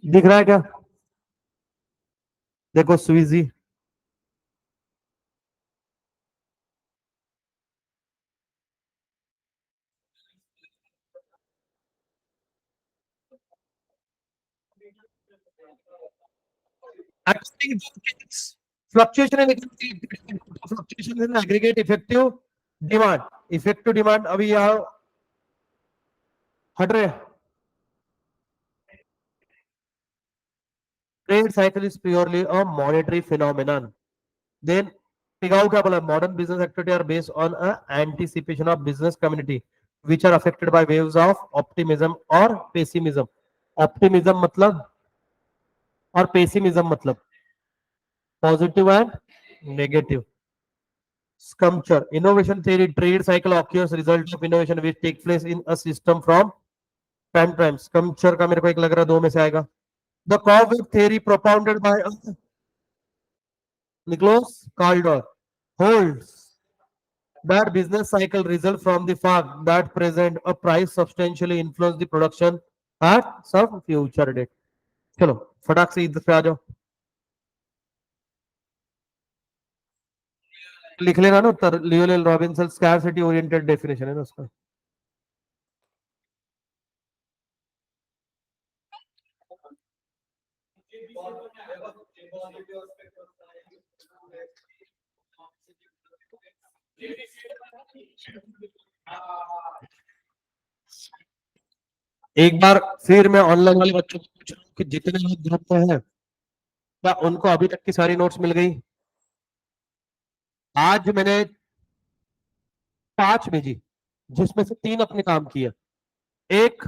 B: दिख रहा है क्या? देखो Sweezy, fluctuation fluctuation in aggregate effective demand. Effective demand अभी यहाँ हट रहे। Trade cycle is purely a monetary phenomenon. Then Pigou क्या बोला? Modern business activity are based on a anticipation of business community which are affected by waves of optimism और पेसिमिज्म। ऑप्टिमिज्म मतलब और पेसिमिज्म मतलब positive and negative. Sculpture. Innovation theory, trade cycle occurs result of innovation which take place in a system from time to time. Sculpture का मेरे को एक लग रहा है 2 में से आएगा। The cobweb theory propounded by Nicholas Caldor holds that business cycle result from the fact that present a price substantially influence the production at some future date. चलो फटाक से इधर पे आ जाओ, लिख लेना ना उत्तर। Lionel Robinson scarcity oriented definition है ना उसका। एक बार फिर मैं ऑनलाइन वाले बच्चों को पूछ रहा हूँ कि जितने लोग ग्रुप में हैं, क्या उनको अभी तक की सारी नोट्स मिल गई? आज मैंने 5 भेजी, जिसमें से 3 अपने काम किया। एक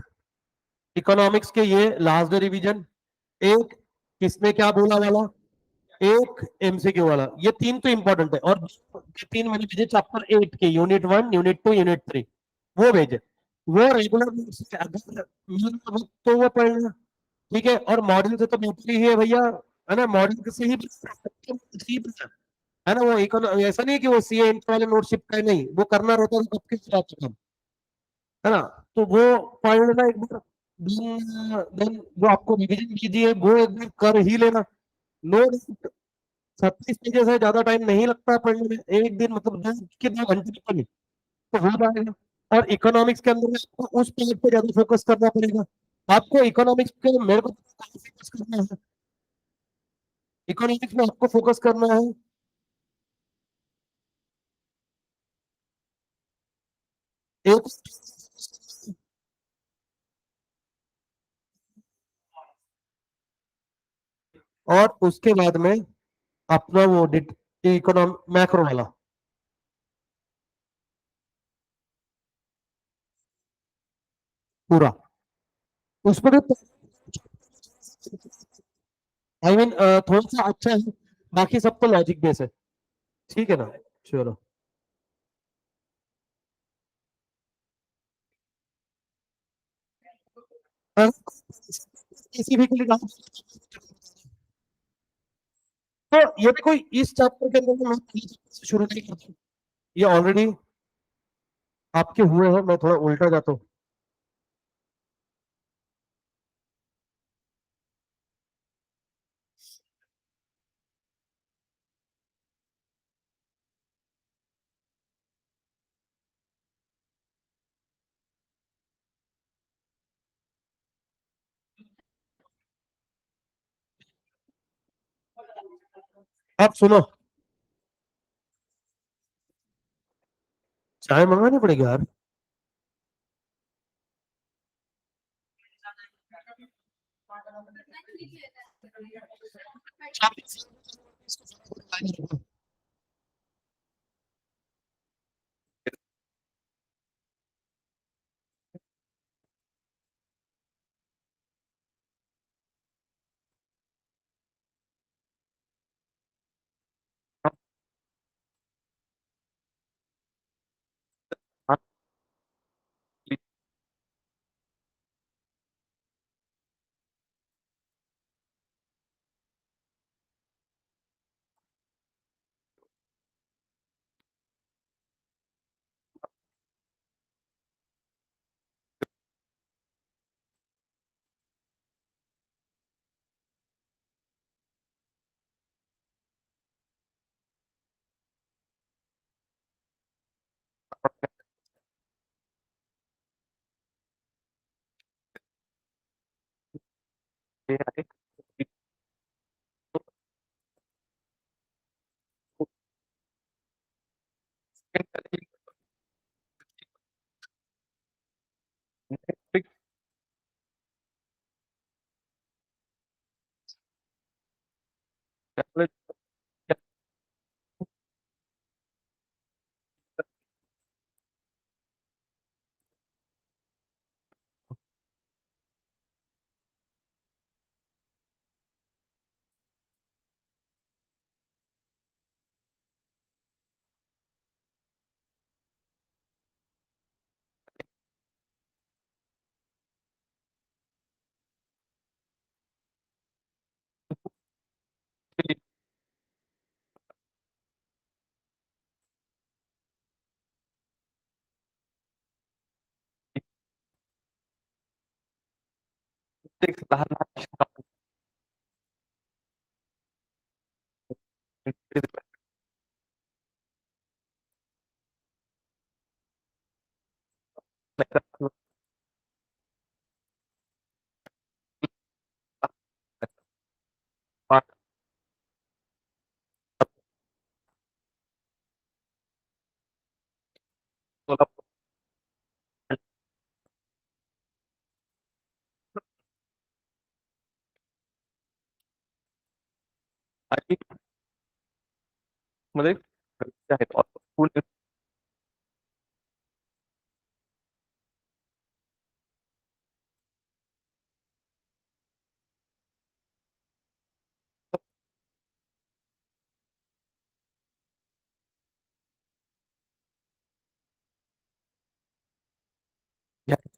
B: इकोनॉमिक्स के ये लास्ट डे रिवीजन, एक किसने क्या बोला वाला, एक एमसीक्यू वाला। ये 3 तो इंपॉर्टेंट है। और 3 मैंने भेजे चैप्टर 8 के, यूनिट 1, यूनिट 2, यूनिट 3, वो भेजे। वो रेगुलर अगर मिल वक्त तो वो पढ़ना। ठीक है, और मॉडल से तो बेहतर ही है भैया, है ना? मॉडल से ही है ना? वो ऐसा नहीं है कि वो सीए वाले नोटशिप का नहीं, वो करना रहता है सबके साथ काम। है ना? तो वो पढ़ लेना एक बार, देन जो आपको रिवीजन कीजिए वो एक बार कर ही लेना। नो, 36 पेजेस है, ज्यादा टाइम नहीं लगता पढ़ने में, एक दिन मतलब 2 घंटे में पढ़िए तो हो जाएगा। और इकोनॉमिक्स के अंदर में आपको उस पेज पे ज्यादा फोकस करना पड़ेगा। आपको इकोनॉमिक्स के, मेरे को फोकस करना है, इकोनॉमिक्स में आपको फोकस करना है। एक, और उसके बाद में अपना वो इकोनॉम मैक्रो वाला, पूरा उसमें भी आई मीन थोड़ा सा अच्छा है, बाकी सब तो लॉजिक बेस है। ठीक है ना? चलो। स्पेसिफिकली तो ये देखो, इस चैप्टर के अंदर मैं पहले chapter से शुरू नहीं करता हूँ। ये ऑलरेडी आपके हुए हैं, मैं थोड़ा उल्टा जाता हूँ। आप सुनो, चाय मंगानी पड़ेगी यार। मतलब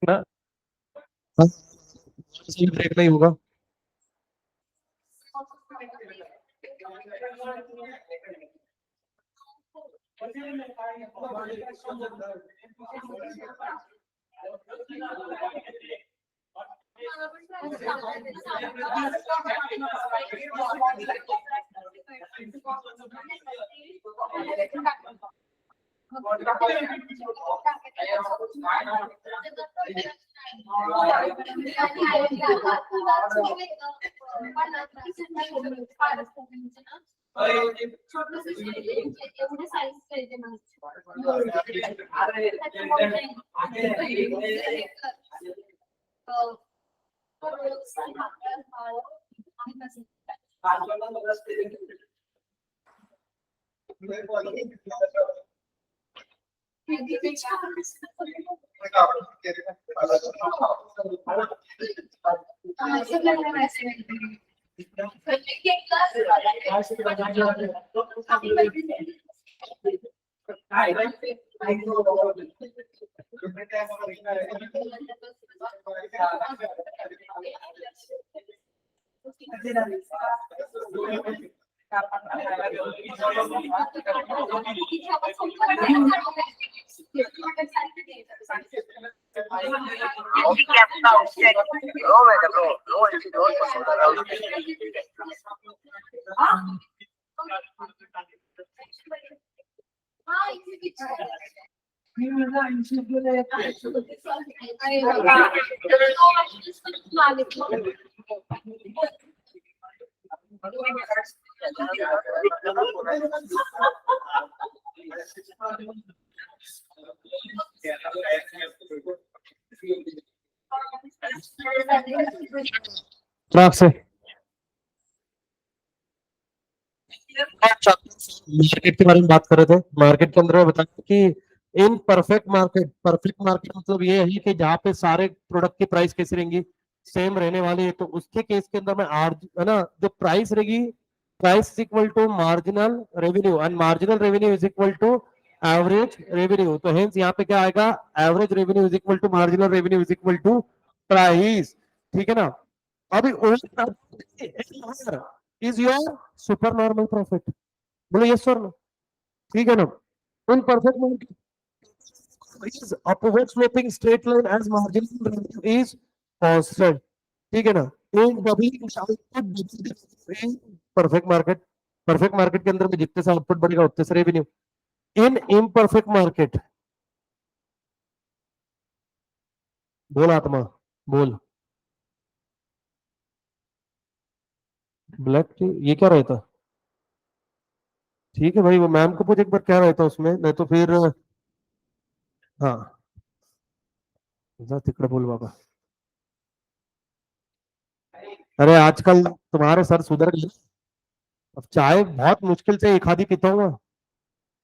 B: ना, ब्रेक नहीं होगा। ट्रैक से मार्केट के बारे में बात कर रहे थे। मार्केट के अंदर मैं बताया कि इन परफेक्ट मार्केट मतलब ये है कि जहाँ पे सारे प्रोडक्ट की प्राइस कैसी रहेंगी, सेम रहने वाली है। तो उसके केस के अंदर में है ना, जो प्राइस रहेगी, price is equal to marginal revenue and marginal revenue is equal to average revenue. तो हेंस यहाँ पे क्या आएगा, average revenue is equal to marginal revenue is equal to price. ठीक है ना। अभी is your super normal profit, बोलो यस सर। ठीक है ना। In perfect market is upward sloping straight line as marginal revenue is constant. ठीक है ना। एक परफेक्ट मार्केट के अंदर में जितने से आउटपुट बढ़ेगा उतने से रेवेन्यू। इन इम्परफेक्ट मार्केट, बोल आत्मा बोल, ब्लैक टी ये क्या रहता? ठीक है भाई, वो मैम को पूछ एक बार क्या रहता उसमें, नहीं तो फिर हाँ जा तिकडे बोल बाबा। अरे आजकल तुम्हारे सर सुधर गए। अब चाय बहुत मुश्किल से एक आधी पीता हूँ मैं,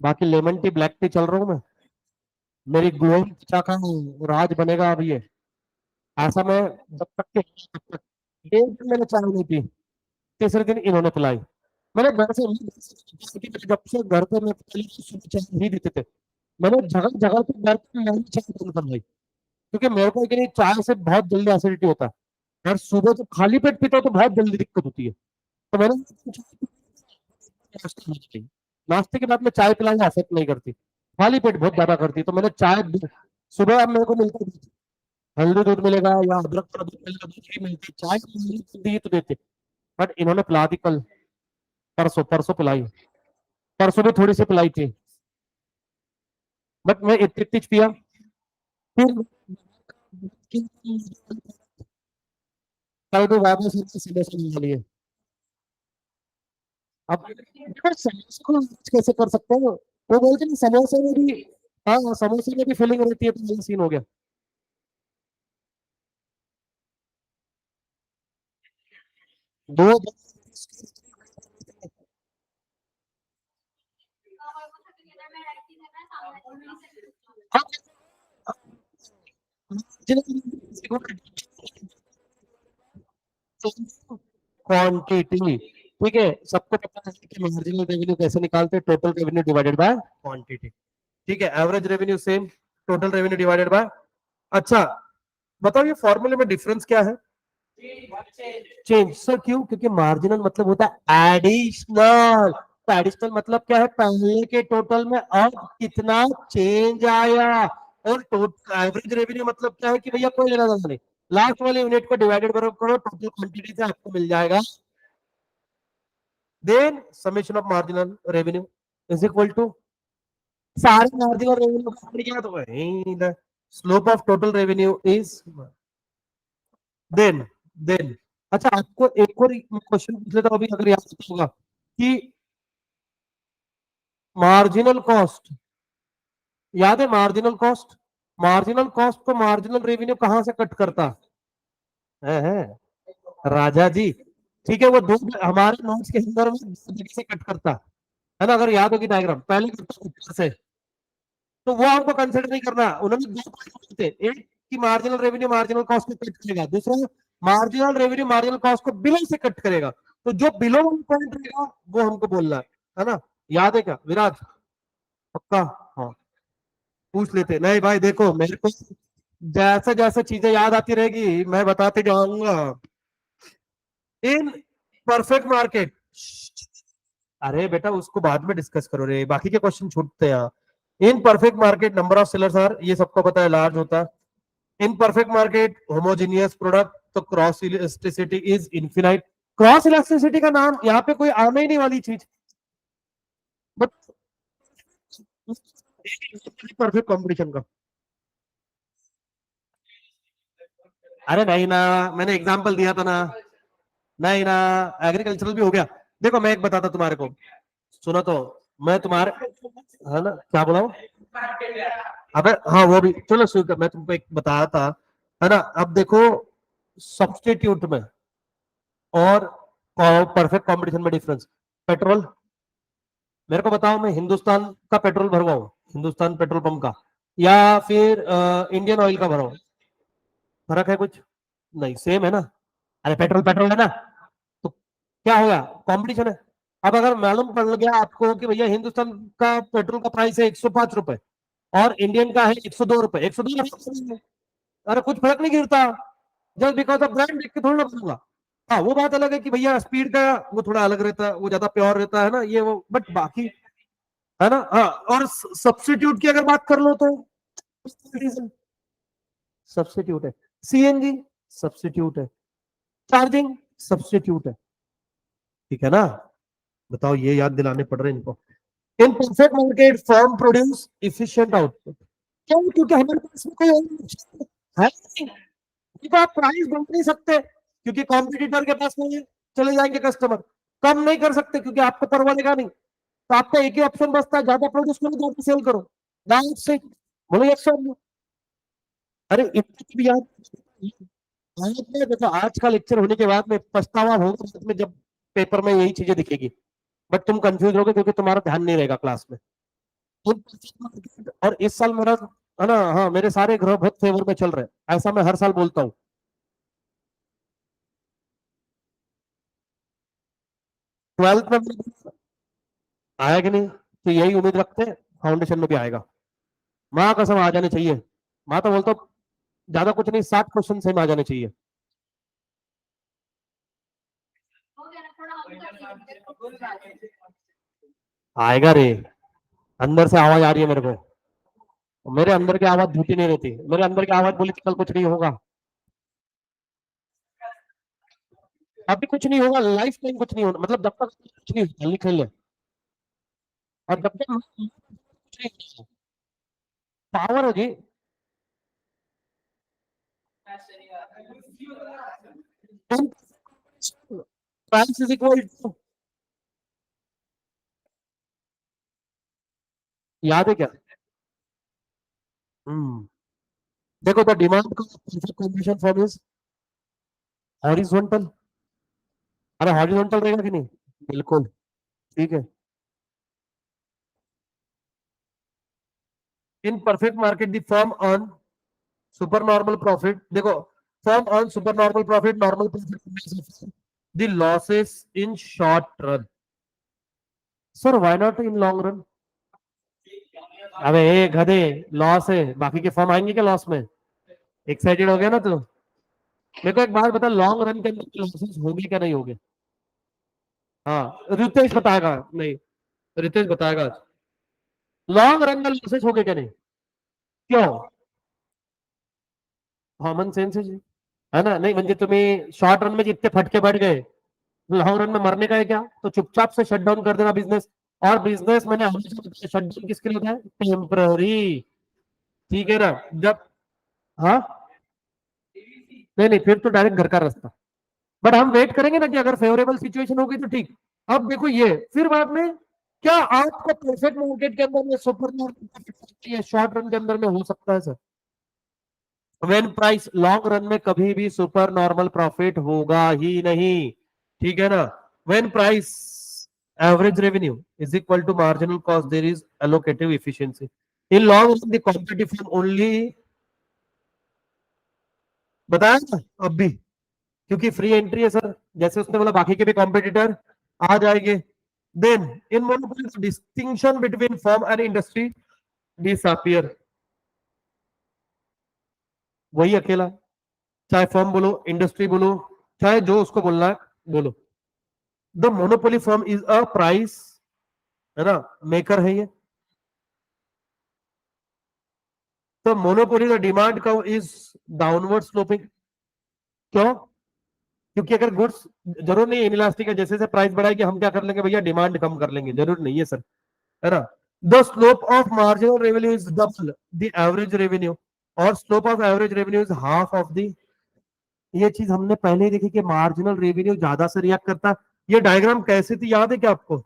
B: बाकी लेमन टी ब्लैक टी चल रहा हूँ मैं। मेरी ग्लोइंग त्वचा का राज बनेगा अब ये। ऐसा मैं जब तक के तब तक एक दिन मैंने चाय नहीं पी, तीसरे दिन इन्होंने पिलाई। मैंने घर से जब से घर पे मैं पहले सुबह चाय नहीं देते थे, मैंने जगह जगह पे घर पे मैंने चाय बंद करवाई, क्योंकि मेरे को कि नहीं चाय से बहुत जल्दी एसिडिटी होता है और सुबह जब खाली पेट पीता हूँ तो बहुत जल्दी दिक्कत होती है। तो मैंने नाश्ते के बाद में चाय पिलाना अफेक्ट नहीं करती, खाली पेट बहुत ज्यादा करती। तो मैंने चाय सुबह अब मेरे को मिलता है, हल्दी दूध मिलेगा या अदरक का दूध मिलेगा, दूध ही मिलती, चाय दी तो देते। बट इन्होंने पिला दी कल, परसों परसों पिलाई, परसों भी थोड़ी सी पिलाई थी, बट मैं इतनी पिया फिर कल भी वापस समोसा मिला लिए। अब देखो समोसे को कैसे कर सकते हो, वो बोलते हैं समोसे में भी, हाँ समोसे में भी फीलिंग रहती है, तो ये सीन हो गया। दो क्वांटिटी, ठीक है। सबको पता है कि मार्जिनल रेवेन्यू कैसे निकालते हैं, total revenue divided by quantity. ठीक है, average revenue same, total revenue divided by. अच्छा बताओ ये फॉर्मूले में डिफरेंस क्या है? चेंज। सर क्यों? क्योंकि मार्जिनल मतलब होता है एडिशनल, तो एडिशनल मतलब क्या है, पहले के टोटल में अब कितना चेंज आया, और एवरेज रेवेन्यू मतलब क्या है कि भैया कोई लेना देना नहीं, लास्ट वाले यूनिट को डिवाइडेड करो टोटल क्वांटिटी से आपको मिल जाएगा, then summation of marginal revenue is equal to सारे मार्जिनल रेवेन्यू का क्या तो है the slope of total revenue is then then अच्छा आपको एक और क्वेश्चन पूछ लेता हूं अभी अगर याद होगा कि मार्जिनल कॉस्ट याद है, मार्जिनल कॉस्ट को मार्जिनल रेवेन्यू कहां से कट करता है राजा जी, ठीक है, वो दो हमारे नोट्स के अंदर में दो जगह से कट करता है ना, अगर याद होगी डायग्राम पहले करता ऊपर से, तो वो हमको कंसिडर नहीं करना, उन्होंने दो पॉइंट थे, एक की मार्जिनल रेवेन्यू मार्जिनल कॉस्ट को कट करेगा, दूसरा मार्जिनल रेवेन्यू मार्जिनल कॉस्ट को बिलो से कट करेगा, तो जो बिलो पॉइंट रहेगा वो हमको बोलना है ना, याद है क्या विराज, पक्का, हाँ पूछ लेते, नहीं भाई देखो मेरे को जैसे जैसे चीजें याद आती रहेगी मैं बताते जाऊंगा। इन परफेक्ट मार्केट, अरे बेटा उसको बाद में डिस्कस करो रे, बाकी के क्वेश्चन छूटते हैं। In perfect market number of sellers are, ये सबको पता है लार्ज होता है। In perfect market homogeneous product, तो cross elasticity is infinite, cross elasticity का नाम यहाँ पे कोई आने ही नहीं वाली चीज, बट परफेक्ट कंपटीशन का, अरे नहीं ना, मैंने एग्जांपल दिया था ना, नहीं ना, एग्रीकल्चरल भी हो गया। देखो मैं एक बताता तुम्हारे को, सुनो तो, मैं तुम्हारे, है ना क्या बोला अबे, हाँ वो भी चलो सुन, मैं तुमको एक बताया था, है ना, अब देखो सब्स्टिट्यूट में और परफेक्ट कंपटीशन में डिफरेंस, पेट्रोल, मेरे को बताओ मैं हिंदुस्तान का पेट्रोल भरवाऊं, हिंदुस्तान पेट्रोल पंप का, या फिर इंडियन ऑयल का भरवाऊं, फर्क है कुछ नहीं, सेम है ना, अरे पेट्रोल पेट्रोल है ना, तो क्या होगा, कंपटीशन है। अब अगर मालूम पड़ गया आपको कि भैया हिंदुस्तान का पेट्रोल का प्राइस है 105 रुपए और इंडियन का है 102 रुपए, 102, अरे कुछ फर्क नहीं गिरता, जस्ट बिकॉज ऑफ ब्रांड देख के थोड़ा ना बोलूंगा। हाँ वो बात अलग है कि भैया स्पीड का वो थोड़ा अलग रहता है, वो ज्यादा प्योर रहता है ना ये वो, बट बाकी है ना, हाँ, और सब्स्टिट्यूट की अगर बात कर लो तो सब्स्टिट्यूट है, सीएनजी सब्स्टिट्यूट है, चार्जिंग सब्स्टिट्यूट है, ठीक है ना, बताओ ये याद दिलाने पड़ रहे हैं इनको। इन perfect market firm produce efficient output, क्यों, क्योंकि हमारे पास में कोई और option है नहीं, तो आप प्राइस बढ़ा नहीं सकते क्योंकि कॉम्पिटिटर के पास नहीं है, चले जाएंगे कस्टमर, कम नहीं कर सकते क्योंकि आपको परवानेगा नहीं, तो आपका एक ही ऑप्शन बचता है, ज्यादा प्रोड्यूस करो ज्यादा सेल करो, डाउन से बोलो एक सौ, अरे इतना भी याद, आज में देखो आज का लेक्चर होने के बाद में पछतावा होगा बाद में जब पेपर में यही चीजें दिखेगी, बट तुम कंफ्यूज होगे क्योंकि तुम्हारा ध्यान नहीं रहेगा क्लास में। और इस साल मेरा, है ना, हाँ मेरे सारे ग्रह बहुत फेवर में चल रहे हैं, ऐसा मैं हर साल बोलता हूँ। ट्वेल्थ में आया कि नहीं, तो यही उम्मीद रखते हैं फाउंडेशन में भी आएगा, माँ कसम आ जाने चाहिए, मैं तो बोलता हूँ ज्यादा कुछ नहीं 7 क्वेश्चन से आ जाने चाहिए। आएगा रे, अंदर से आवाज आ रही है मेरे को, मेरे अंदर की आवाज झूठी नहीं रहती, मेरे अंदर की आवाज बोली कल कुछ नहीं होगा, अभी कुछ नहीं होगा, लाइफ टाइम कुछ नहीं होगा, मतलब जब तक कुछ नहीं होगा लिख ले, और जब तक कुछ नहीं होगा, पावर है जी, प्राइस इज इक्वल टू, याद है क्या, हम्म, देखो द डिमांड का perfect combination form is horizontal, अरे हॉरिजॉन्टल रहेगा कि नहीं, बिल्कुल ठीक है। In perfect market the firm earn super normal profit, देखो firm earn super normal profit, normal profit the losses in short run, sir why not in long run, अबे ए गधे, लॉस है बाकी के फर्म आएंगे क्या लॉस में, एक्साइटेड हो गया ना तू, मेरे को एक बात बता, लॉन्ग रन के अंदर लॉसेस होंगे क्या नहीं होंगे, हाँ रितेश बताएगा, नहीं रितेश बताएगा, लॉन्ग रन में लॉसेस होंगे क्या नहीं, क्यों? कॉमन सेंस है ना? नहीं म्हणजे तुम्ही शॉर्ट रन में जितने फटके बैठ गए, लॉन्ग रन में मरने का है क्या? तो चुपचाप से शट डाउन कर देना बिजनेस। और बिजनेस मैंने हमेशा शट डाउन किसके लिए होता है? टेम्पररी। ठीक है ना? जब, हाँ, नहीं नहीं, फिर तो डायरेक्ट घर का रास्ता। बट हम वेट करेंगे ना कि अगर फेवरेबल सिचुएशन होगी तो ठीक। अब देखो ये, फिर बाद में क्या आपको परफेक्ट मार्केट के अंदर में सुपर मार्केट शॉर्ट रन के अंदर में हो सकता है sir? When price long run में कभी भी सुपर नॉर्मल प्रॉफिट होगा ही नहीं। ठीक है ना? When price average revenue is equal to marginal cost, there is allocative efficiency in long run the competition only. बताया ना अब भी, क्योंकि फ्री एंट्री है सर, जैसे उसने बोला बाकी के भी कॉम्पिटिटर आ जाएंगे। Then in monopoly distinction between firm and industry disappear. वही अकेला, चाहे फर्म बोलो, इंडस्ट्री बोलो, चाहे जो उसको बोलना है बोलो, the monopoly firm is a price, है ना, मेकर है ये। तो monopoly the demand curve is downward sloping. क्यों? क्योंकि अगर गुड्स, जरूर नहीं इनइलास्टिक है, जैसे जैसे प्राइस बढ़ाएगी हम क्या कर लेंगे भैया, डिमांड कम कर लेंगे, जरूर नहीं है सर, है ना? The slope of marginal revenue is double the average revenue, और slope of average revenue is half of the. ये चीज हमने पहले ही देखी कि मार्जिनल रेवेन्यू ज्यादा से रिएक्ट करता है। ये डायग्राम कैसे थी याद है क्या आपको?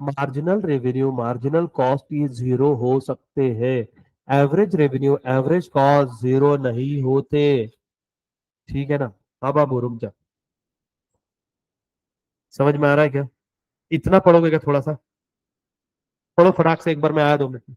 B: मार्जिनल रेवेन्यू मार्जिनल कॉस्ट ये जीरो हो सकते हैं, average revenue average cost zero नहीं होते। ठीक है ना? अब आप रुक जा, समझ में आ रहा है क्या? इतना पढ़ोगे क्या? थोड़ा सा पढ़ो फटाक से, एक बार में आया 2 मिनट में।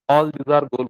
B: All these are goal.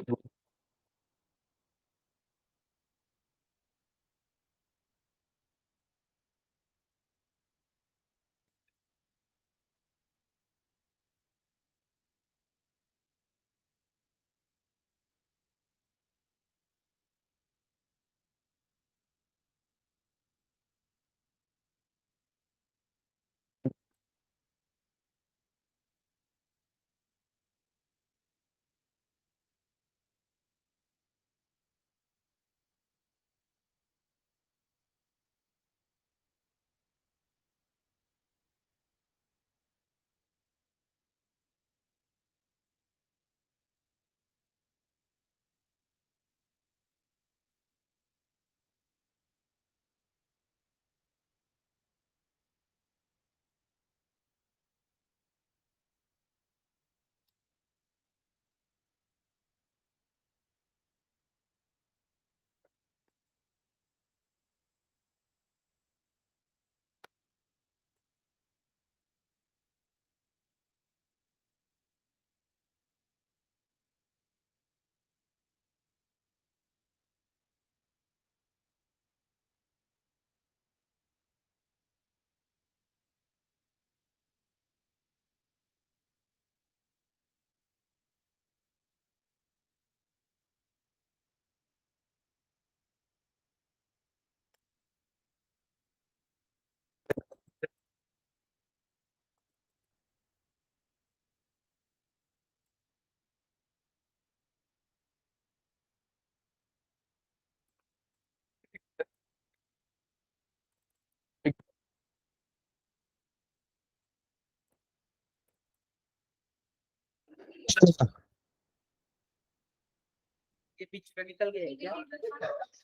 A: ये बीच पे निकल गया है क्या?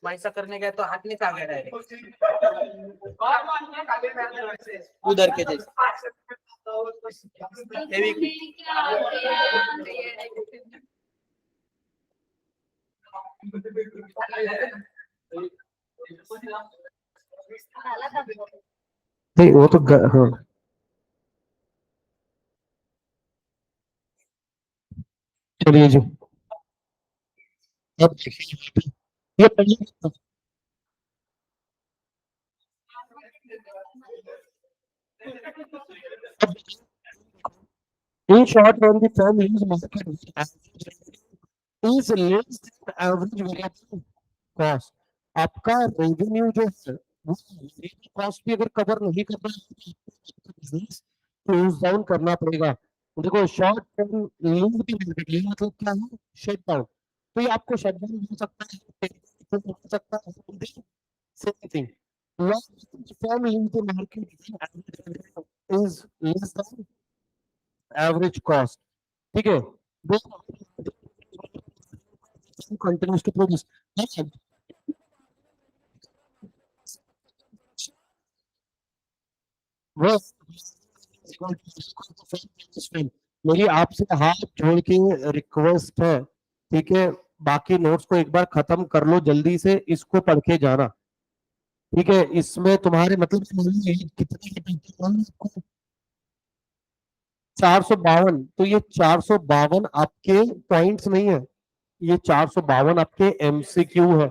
A: वैसा करने गया तो हाथ में आ गया डायरेक्ट उधर के जैसे
B: नहीं वो तो हाँ चलिए जी। अब देखिए ये पहले in short when the term is market is less than average variable cost आपका रेवेन्यू जो है वो कॉस्ट भी अगर कवर नहीं कर रहा है तो बिजनेस क्लोज डाउन करना पड़ेगा। देखो शॉर्ट टर्म लीव की मार्केट लीव मतलब क्या है शट डाउन तो ये आपको शट डाउन हो सकता है हो सकता है same thing long term leave की market is less than average cost ठीक है वो कंटिन्यूस टू प्रोड्यूस वो मेरी आपसे हाथ जोड़ के रिक्वेस्ट है ठीक है बाकी नोट्स को एक बार खत्म कर लो जल्दी से इसको पढ़ के जाना ठीक है इसमें तुम्हारे मतलब कितने 452 तो ये 452 आपके पॉइंट्स नहीं है ये 452 आपके एमसीक्यू है।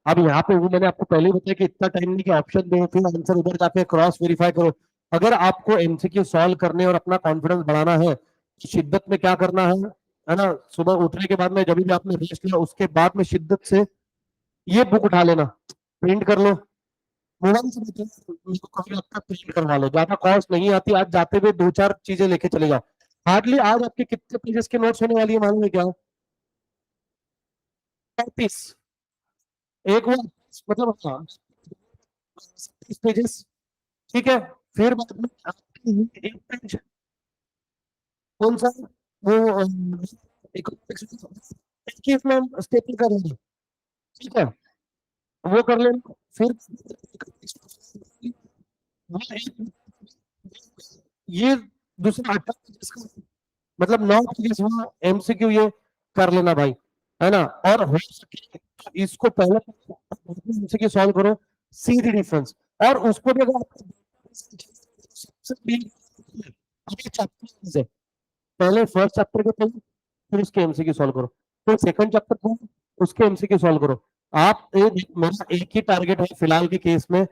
B: अब यहाँ पे वो मैंने आपको पहले ही बताया कि इतना टाइम नहीं कि ऑप्शन दो फिर आंसर उधर जाके क्रॉस वेरीफाई करो। अगर आपको एमसीक्यू सॉल्व करने और अपना कॉन्फिडेंस बढ़ाना है तो शिद्दत में क्या करना है ना सुबह उठने के बाद में जब भी आपने रेस्ट लिया उसके बाद में शिद्दत से ये बुक उठा लेना प्रिंट कर लो मोबाइल से मेरे को कभी लगता है प्रिंट करवा लो ज्यादा कॉस्ट नहीं आती आज जाते हुए दो चार चीजें लेके चले जाओ। हार्डली आज आपके कितने पेजेस के नोट्स होने वाली है मालूम है क्या 35 एक वो मतलब हाँ 30 पेजेस ठीक है फिर बाद में आपकी एक पेज कौन सा वो इकोनॉमिक्स में हम स्टेपल कर लेंगे ठीक है वो कर लेना फिर वो ये दूसरा 18 पेजेस का मतलब 9 पेजेस हुआ एमसीक्यू ये कर लेना भाई है ना और हो सके तो इसको पहले एमसीक्यू सॉल्व करो सी द डिफरेंस और उसको भी अगर आपको सबसे अभी चैप्टर है पहले फर्स्ट चैप्टर को पढ़ो फिर उसके एमसीक्यू सॉल्व करो फिर सेकंड चैप्टर को उसके एमसीक्यू सॉल्व करो आप मेरा एक ही टारगेट है फिलहाल के केस में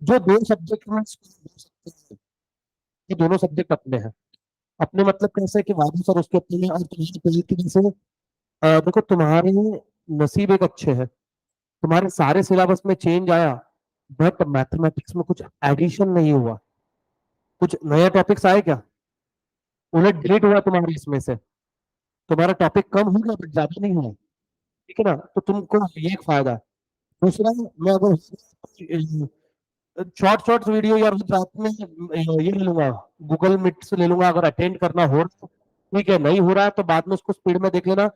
B: जो दो सब्जेक्ट में ये दोनों सब्जेक्ट अपने हैं अपने मतलब कैसे कि वादी सर उसके अपने में और तुम्हारे तरीके से देखो तुम्हारे नसीब एक अच्छे हैं तुम्हारे सारे सिलेबस में चेंज आया बट मैथमेटिक्स में कुछ एडिशन नहीं हुआ कुछ नया टॉपिक्स आए क्या उन्हें डिलीट हुआ तुम्हारे इसमें से तुम्हारा टॉपिक कम होगा बट ज्यादा नहीं हुआ ठीक है ना तो तुमको ये एक फायदा है। दूसरा मैं अगर शॉर्ट शॉर्ट वीडियो यार रात में ये ले लूंगा गूगल मीट से ले लूंगा अगर अटेंड करना हो तो ठीक है नहीं हो रहा है तो बाद में उसको स्पीड में देख लेना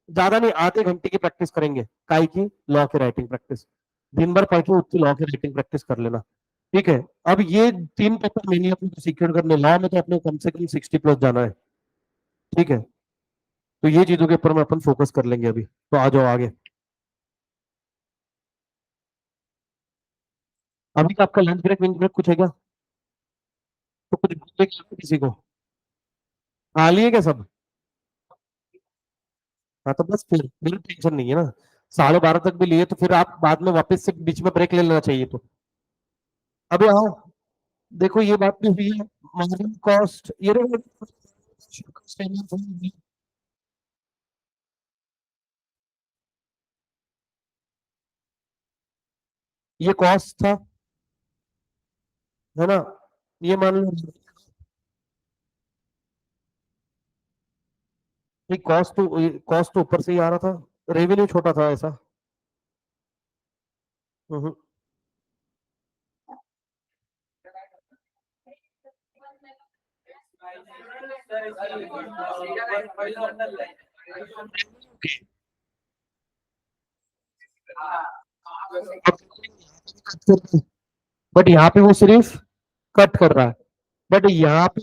B: ज्यादा नहीं आधे घंटे की प्रैक्टिस करेंगे काय की लॉ की राइटिंग प्रैक्टिस दिन भर पढ़ के उतनी लॉ की राइटिंग प्रैक्टिस कर लेना ठीक है। अब ये तीन पेपर मेनली अपने सिक्योर करने लॉ में तो अपने कम से कम 60 प्लस जाना है ठीक है तो ये चीजों के ऊपर में अपन फोकस कर लेंगे अभी तो आ जाओ आगे। अभी का आपका लंच ब्रेक विंच ब्रेक कुछ है क्या तो कुछ बोलने के लिए किसी को आ लिए क्या सब हाँ तो बस फिर बिल्कुल टेंशन नहीं है ना 12:30 तक भी लिए तो फिर आप बाद में वापस से बीच में ब्रेक ले लेना चाहिए तो अभी आओ देखो ये बात भी हुई है मार्जिन कॉस्ट ये कॉस्ट था है ना ये मान लो ये कॉस्ट तो ऊपर से ही आ रहा था रेवेन्यू छोटा था ऐसा हम्म। ओके, बट यहाँ पे वो सिर्फ कट कर रहा है, बट यहाँ पे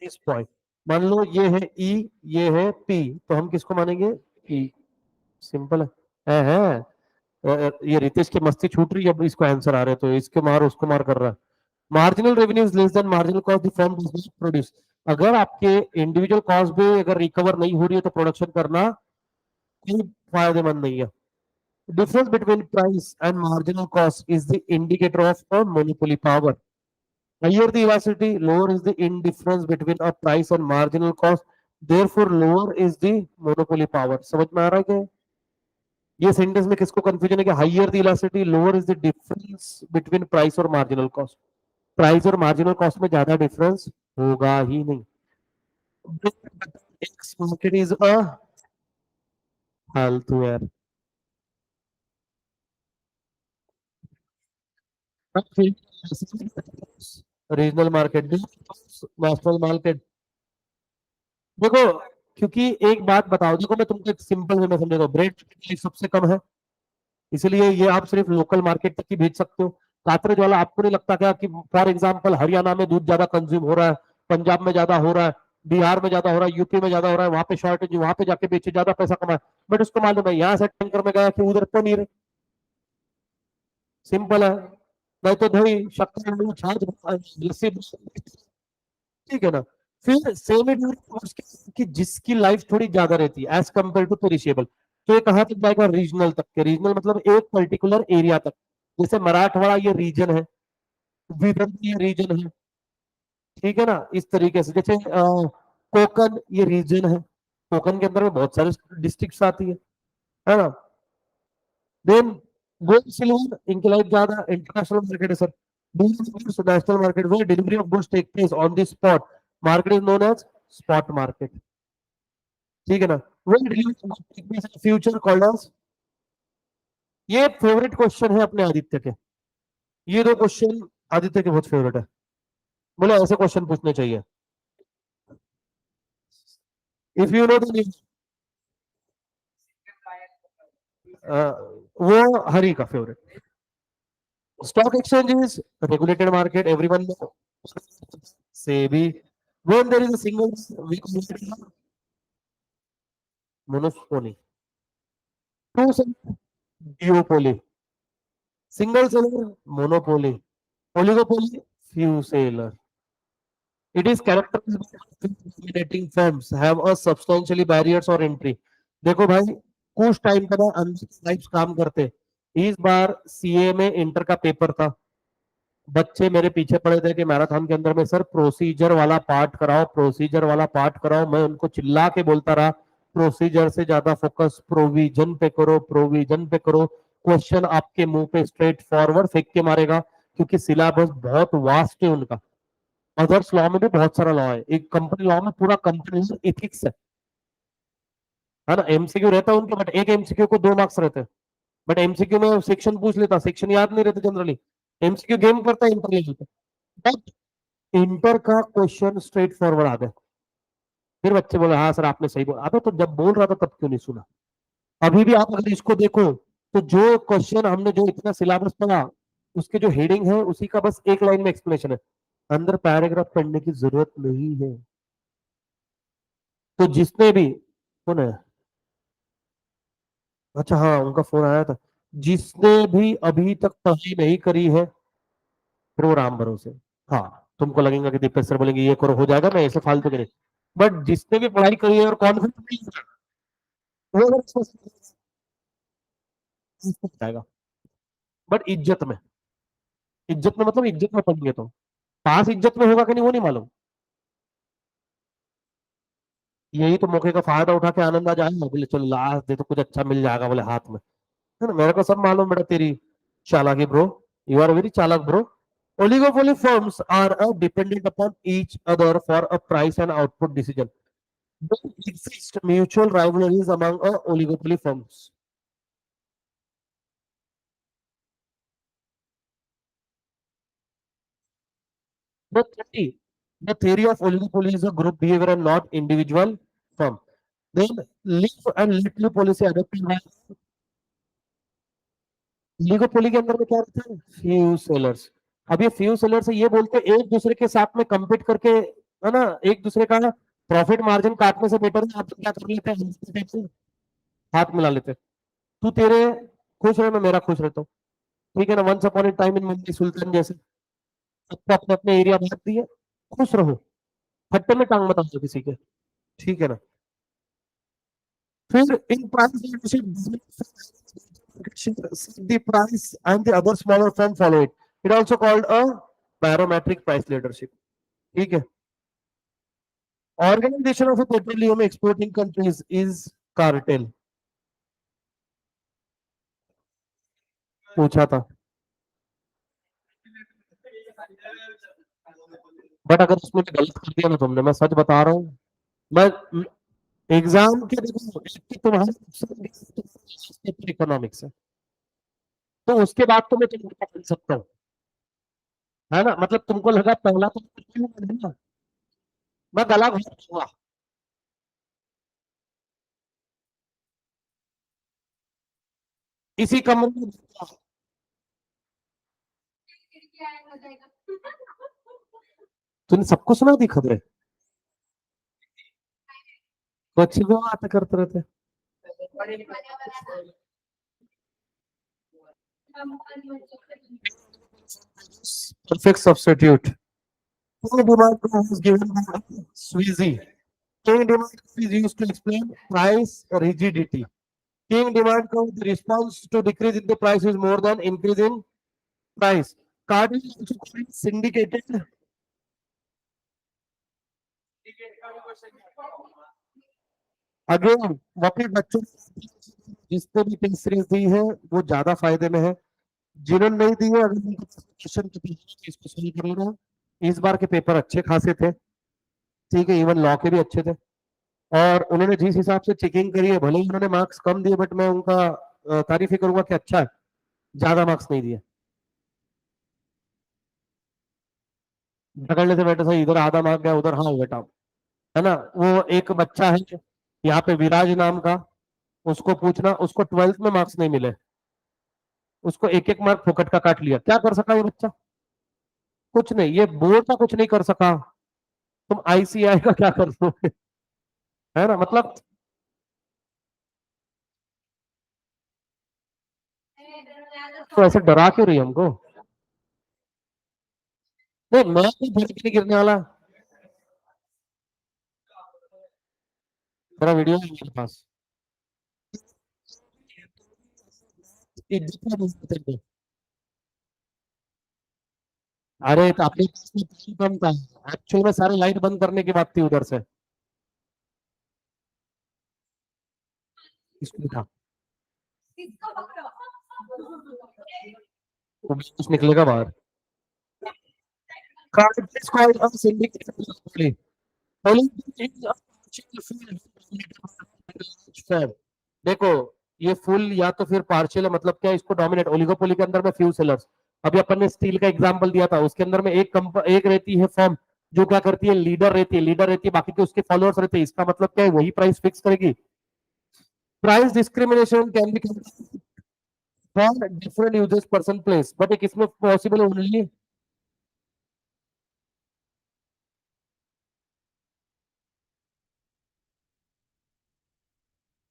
B: इस पॉइंट, मान लो ये है ई, ये है पी, तो हम किसको मानेंगे? ई। सिंपल है। ये रितेश की मस्ती छूट रही है, अब इसको आंसर आ रहे हैं, तो इसके मार उसको मार कर रहा है। Marginal revenue is less then marginal cost the firm does not produce. अगर आपके इंडिविजुअल कॉस्ट भी अगर रिकवर नहीं हो रही है तो प्रोडक्शन करना कोई फायदेमंद नहीं है। Difference between price and marginal cost is the indicator of a monopoly power. Higher the velocity, lower is the indifference between a price and marginal cost. Therefore, lower is the monopoly power. समझ में आ रहा है क्या? ये सेंटेंस में किसको कंफ्यूजन है कि higher the elasticity, lower is the difference between price और मार्जिनल कॉस्ट? प्राइस और मार्जिनल कॉस्ट में ज्यादा डिफरेंस होगा ही नहीं। एक्स मार्केट इज अ फालतू यार। Regional market, national market. देखो, क्योंकि एक बात बताओ, देखो मैं तुमको एक सिंपल वे में समझाता हूँ। ब्रेड की सबसे कम है, इसलिए ये आप सिर्फ लोकल मार्केट तक ही भेज सकते हो। कातरेज वाला आपको नहीं लगता क्या कि फॉर एग्जांपल हरियाणा में दूध ज्यादा कंज्यूम हो रहा है, पंजाब में ज्यादा हो रहा है, बिहार में ज्यादा हो रहा है, यूपी में ज्यादा हो रहा है, वहां पे शॉर्टेज, वहां पे जाके बेचे, ज्यादा पैसा कमाए। बट उसको मालूम है यहाँ से टैंकर में गया कि उधर पनीर है। सिंपल है। नहीं तो दही, शक्कर, दूध, छाछ, लस्सी, ठीक है ना? फिर सेम इट कि जिसकी लाइफ थोड़ी ज्यादा रहती है एज कंपेयर टू पेरिशेबल, तो ये कहां तक जाएगा? रीजनल तक के। रीजनल मतलब एक पर्टिकुलर एरिया तक। जैसे मराठवाड़ा ये रीजन है, विदर्भ ये रीजन है, ठीक है ना? इस तरीके से जैसे कोकन ये रीजन है, कोकन के अंदर में बहुत सारे डिस्ट्रिक्ट्स आती है ना? देन गोल्ड सिल्वर इनकी लाइफ ज्यादा। इंटरनेशनल मार्केट है sir, national market where delivery of goods take place on the spot market is known as spot market, ठीक है ना? when delivery of goods take place in the future called as। ये फेवरेट क्वेश्चन है अपने आदित्य के, ये दो क्वेश्चन आदित्य के बहुत फेवरेट है। बोले ऐसे क्वेश्चन पूछने चाहिए। इफ यू नो द, वो हरी का favourite. Stock exchange is regulated market, everyone know। SEBI, when there is a single we call it monopoly, two duopoly, single seller monopoly, oligopoly few seller। It is characterized by dominating firms have a substantially barriers or entry। देखो भाई, कुछ टाइम का ना अंदर काम करते। इस बार सीए में इंटर का पेपर था, बच्चे मेरे पीछे पड़े थे कि मैराथन के अंदर में सर प्रोसीजर वाला पार्ट कराओ, प्रोसीजर वाला पार्ट कराओ। मैं उनको चिल्ला के बोलता रहा प्रोसीजर से ज्यादा फोकस प्रोविजन पे करो, प्रोविजन पे करो। क्वेश्चन आपके मुंह पे स्ट्रेट फॉरवर्ड फेंक के मारेगा, क्योंकि सिलेबस बहुत वास्ट है उनका। अदर्स लॉ में भी बहुत सारा लॉ है, एक कंपनी लॉ में पूरा कंपनी एथिक्स है ना? एमसीक्यू रहता है उनके, बट एक एमसीक्यू को 2 मार्क्स रहते हैं। बट एमसीक्यू में सेक्शन पूछ लेता, सेक्शन याद नहीं रहते जनरली। एमसीक्यू गेम करता है, इंटर ले लेता। बट इंटर का क्वेश्चन स्ट्रेट फॉरवर्ड आ गए। फिर बच्चे बोले हाँ सर आपने सही बोला। अबे तो जब बोल रहा था तब क्यों नहीं सुना? अभी भी आप अगर इसको देखो तो जो क्वेश्चन हमने जो इतना सिलेबस पढ़ा, उसके जो हेडिंग है उसी का बस एक लाइन में एक्सप्लेनेशन है, अंदर पैराग्राफ पढ़ने की जरूरत नहीं है। तो जिसने भी, कौन है? अच्छा हाँ, उनका फोन आया था। जिसने भी अभी तक पढ़ाई नहीं करी है, फिर वो राम भरोसे। हाँ, तुमको लगेगा कि दीपेश सर बोलेंगे ये करो हो जाएगा, मैं ऐसे फालतू के नहीं। बट जिसने भी पढ़ाई करी है और कॉन्फिडेंस नहीं है, वो अगर इसको जाएगा। बट इज्जत में, इज्जत में मतलब इज्जत में पढ़ेंगे तो पास इज्जत में होगा कि नहीं वो नहीं मालूम। यही तो मौके का फायदा उठा के आनंद आ जाएगा, बोले चलो लास्ट दे तो कुछ अच्छा मिल जाएगा बोले हाथ में, है ना? मेरे को सब मालूम बेटा तेरी चालाकी ब्रो, यू आर वेरी चालाक bro. Oligopoly firms are dependent upon each other for a price and output decision. There exist mutual rivalries among oligopoly firms. The 30 The theory of oligopoly is a group behavior and not individual firm. Then live and let live policy adopted by oligopoly के अंदर में क्या रहता है? Few sellers. अब ये फ्यू सेलर्स ये बोलते हैं एक दूसरे के साथ में compete करके, है ना, एक दूसरे का प्रॉफिट मार्जिन काटने से बेटर है आप क्या कर लेते हैं, हाथ मिला लेते हैं. तू तेरे खुश रहे, मैं मेरा खुश रहता हूँ. ठीक है ना. Once upon a time in Mumbai Sultan जैसे सबको अपने अपने एरिया बांट दिए, खुश रहो, फट्टे में टांग मत आओ किसी के. ठीक है ना. फिर in price the price and the other smaller firm follow it. It also called a barometric price leadership. ठीक है. Organization of a petroleum exporting countries is cartel. पूछा था. बट अगर उसमें गलत कर दिया ना तुमने, मैं सच बता रहा हूँ, मैं एग्जाम के देखो तुम्हारे इकोनॉमिक्स है, तो उसके बाद तो मैं तुमको पकड़ सकता हूँ, है ना. मतलब तुमको लगा पहला तो मैं गला घोट, इसी कमरे में तूने सबको सुना दी खबरें, तो अच्छी बात करते रहते. Perfect substitute. King demand curve is given by Sweezy. King demand curve is used to explain price rigidity. King demand curve, the response to decrease in the price is more than increase in price. Cartel is also called syndicated. Again, वापिस बच्चों जिसने भी टेस्ट सीरीज दी है वो ज्यादा फायदे में है. जिन्होंने नहीं दी है, अगर उनको क्वेश्चन इसको सही कर लेना. इस बार के पेपर अच्छे खासे थे. ठीक है. इवन लॉ के भी अच्छे थे. और उन्होंने जिस हिसाब से चेकिंग करी है, भले ही उन्होंने मार्क्स कम दिए, बट मैं उनका तारीफ ही करूंगा कि अच्छा है, ज्यादा मार्क्स नहीं दिए. पकड़ने से बेटा सही, इधर आधा मार्क गया, उधर हाँ बेटा, है ना. वो एक बच्चा है यहाँ पे विराज नाम का, उसको पूछना, उसको 12th में मार्क्स नहीं मिले, उसको एक एक मार्क फोकट का काट लिया. क्या कर सका ये बच्चा? कुछ नहीं. ये बोर्ड का कुछ नहीं कर सका, तुम आईसीआई का क्या कर दोगे, है ना. मतलब तो ऐसे डरा क्यों रही है हमको? नहीं, मैं तो भर के नहीं गिरने वाला. मेरा वीडियो है मेरे पास. इज्जत नहीं देते. अरे तो आपके पास में पानी कम था, एक्चुअल में सारे लाइट बंद करने की बात थी उधर से. इसको था वो भी कुछ निकलेगा बाहर. Card is called a syndicated monopoly. Polygon is a partial fair. देखो, ये फुल या तो फिर पार्शियल है. मतलब क्या, इसको डोमिनेट ओलिगोपोली के अंदर में फ्यू सेलर्स. अभी अपन ने स्टील का एग्जांपल दिया था, उसके अंदर में एक रहती है फर्म जो क्या करती है, लीडर रहती है, बाकी के उसके फॉलोअर्स रहते हैं. इसका मतलब क्या है, वही प्राइस फिक्स करेगी. Price discrimination can be from different users person place, but एक इसमें पॉसिबल ओनली.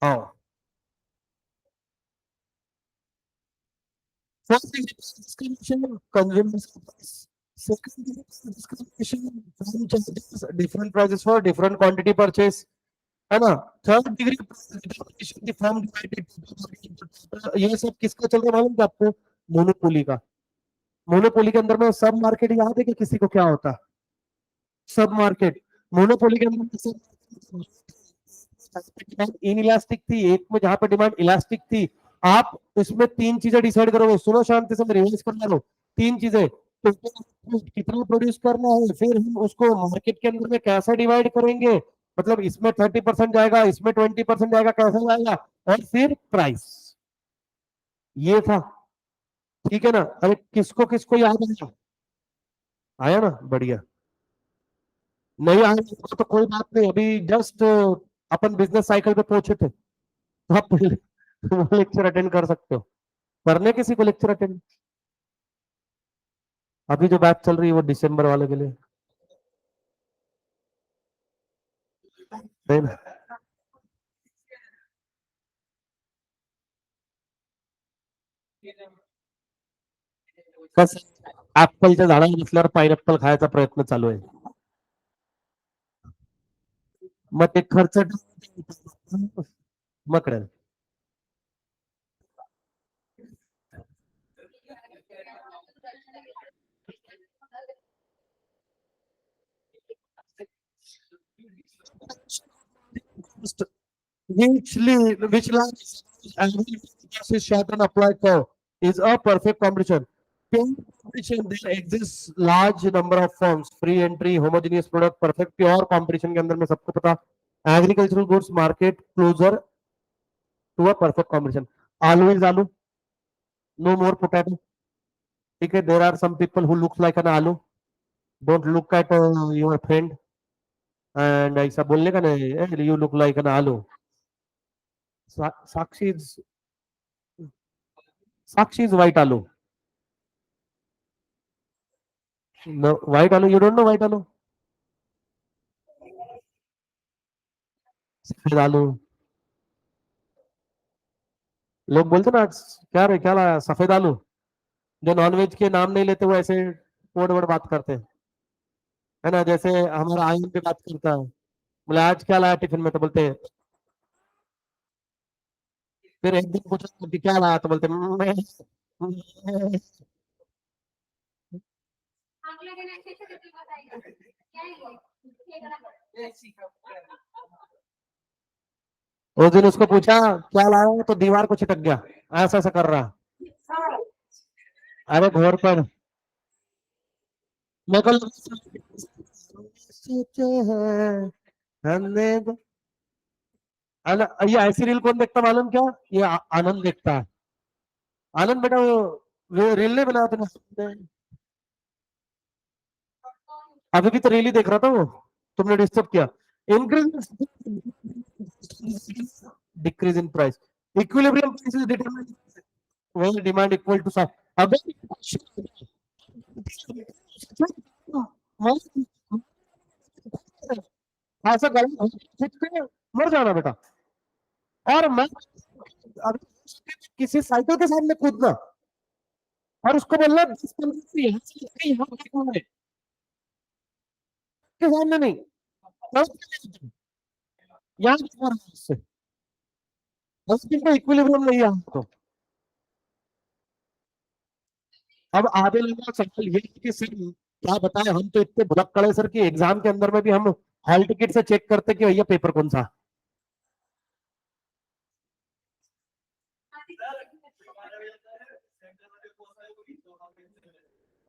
B: हाँ. First degree discrimination, consumers price. Second degree discrimination, firm charges different prices for different quantity purchase, है ना. Third degree discrimination, the firm divided. ये सब किसका चल रहा है मालूम क्या आपको? मोनोपोली का. मोनोपोली के अंदर में सब मार्केट याद है कि किसी को क्या होता है? सब मार्केट. मोनोपोली के अंदर इन इलास्टिक थी, एक में जहां पर डिमांड इलास्टिक थी. आप इसमें तीन चीजें डिसाइड करोगे. सुनो शांति से, मैं रिवाइज कर रहा हूँ. तीन चीजें, तो कितना प्रोड्यूस करना है, फिर हम उसको मार्केट के अंदर में कैसे डिवाइड करेंगे, मतलब इसमें 30% जाएगा, इसमें 20% जाएगा, कैसे जाएगा, और फिर प्राइस. ये था. ठीक है ना. अरे किसको किसको याद आया? आया ना. बढ़िया. नहीं आए तो कोई बात नहीं, अभी जस्ट अपन बिजनेस साइकिल पे पहुंचे थे, तो आप वो लेक्चर अटेंड कर सकते हो। करने किसी को लेक्चर अटेंड? अभी जो बैच चल रही है वो दिसंबर वाले के लिए, नहीं ना? कस ऍपलच्या झाडावर बसल्यावर पाइनएप्पल खायचा प्रयत्न चालू आहे. मग ते खर्च मग कळेल. which lies and is short and applied curve is a perfect combination. Pure competition, there exists large number of firms, free entry, homogeneous product, perfect pure competition के अंदर में सबको पता, agricultural goods market closer to a perfect combination. Aloo is aloo, no more potato. ठीक है, there are some people who look like an aloo. Don't look at your friend and ऐसा बोलने का नहीं, you look like an aloo. Sakshi is white aloo. No, white aloo, you don't know white aloo? सफेद आलू. लोग बोलते ना आज क्या रे क्या लाया सफेद आलू, जो नॉनवेज के नाम नहीं लेते वो ऐसे कोड वर्ड बात करते हैं, है ना? जैसे हमारा आयन पे बात करता है, बोले आज क्या लाया टिफिन में, तो बोलते हैं, फिर एक दिन पूछा कि क्या लाया, तो बोलते हैं, मैं-" उस दिन उसको पूछा क्या लाया, तो दीवार को चिटक गया, ऐसा ऐसा कर रहा. अरे घोर पर मैं कल सोचे हैं हमने, ये ऐसी रील कौन देखता मालूम क्या? ये आनंद देखता है. आनंद बेटा वो रील नहीं बनाया तूने? अभी भी तो रील ही देख रहा था वो, तुमने डिस्टर्ब किया. Increase decrease in price, equilibrium price is determined when demand equal to supply. अबे ऐसा गलत मर जाना बेटा. और मैं किसी साइकिल के सामने कूदना और उसको बोलना 10-15 यहाँ से लेके यहाँ तक के सामने नहीं, यहाँ से 10 दिन का इक्विलिब्रियम नहीं है हमको. अब आधे लोगों का सवाल ये है कि सर क्या बताएं, हम तो इतने भुलक्कड़ सर कि एग्जाम के अंदर में भी हम हॉल टिकट से चेक करते कि भैया पेपर कौन सा.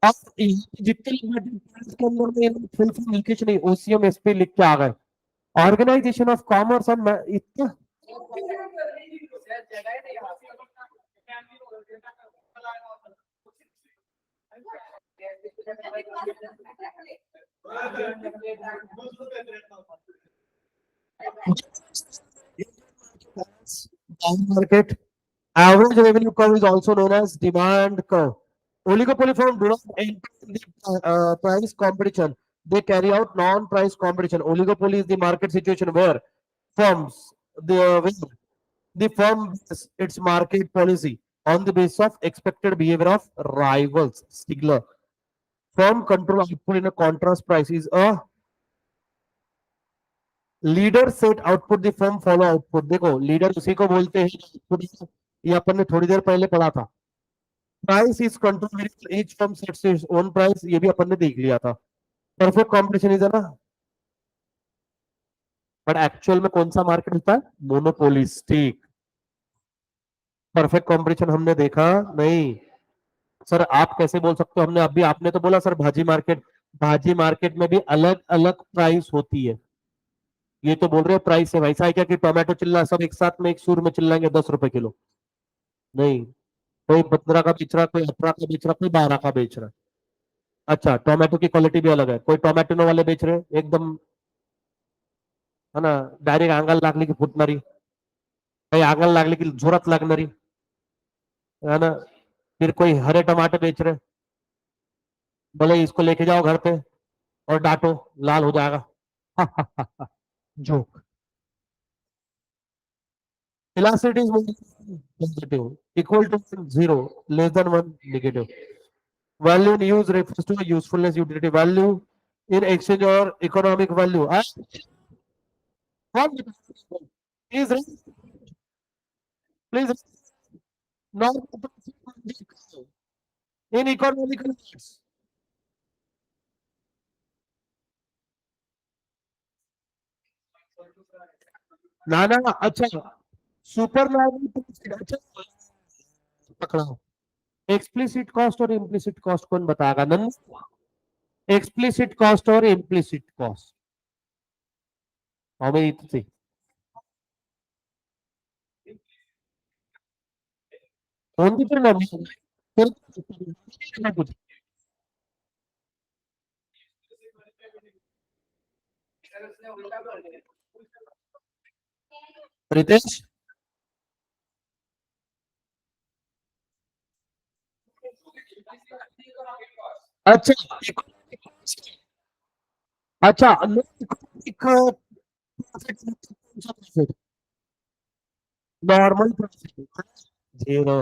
B: अब जितने लोग के अंदर में फुल फॉर्म लिखे नहीं, ओसीएम एसपी लिख के आ गए, ऑर्गेनाइजेशन ऑफ कॉमर्स एंड इतना. market average revenue curve is also known as demand curve. Oligopoly firms do not enter the price competition, they carry out non-price competition. Oligopoly is the market situation where firms the firm bases its market policy on the basis of expected behavior of rivals. Stigler. Firm control output in a contrast price is a leader set output the firm follow output. देखो लीडर उसी को बोलते हैं output, ये अपन ने थोड़ी देर पहले पढ़ा था. Price is control, each firm sets its own price, ये भी अपन ने देख लिया था. परफेक्ट कंपटीशन इज है ना, बट एक्चुअल में कौन सा मार्केट होता है? मोनोपोलिस्टिक. परफेक्ट कंपटीशन हमने देखा नहीं. सर आप कैसे बोल सकते हो, हमने अभी आपने तो बोला सर भाजी मार्केट में भी अलग अलग प्राइस होती है. ये तो बोल रहे हो प्राइस है, वैसा है क्या कि टोमेटो चिल्ला सब एक साथ में एक सूर में चिल्लाएंगे 10 रुपए किलो? नहीं, कोई 15 का बेच रहा, कोई 18 का बेच रहा, कोई 12 का बेच रहा. अच्छा, टोमेटो की क्वालिटी भी अलग है, कोई टोमेटो वाले बेच रहे हैं एकदम, है ना, डायरेक्ट आंगल लागली की फुटणारी, काही आंगल लागली की जोरात लागणारी, है ना, फिर कोई हरे टमाटर बेच रहे हैं, बोले इसको लेके जाओ घर पे और डांटो, लाल हो जाएगा। Joke. Velocity is positive, equal to zero, less than one, negative. Value in use refers to a usefulness utility value in exchange or economic value. What? Please, please, not in economical terms. ना ना, अच्छा, सुपर नॉर्मल, अच्छा, पकड़ा, एक्सप्लिसिट कॉस्ट और इम्प्लिसिट कॉस्ट कौन बताएगा नन? एक्सप्लिसिट कॉस्ट और इम्प्लिसिट कॉस्ट हमें इतनी कौन सी फिर कुछ रितेश, अच्छा, अच्छा, normal profit zero,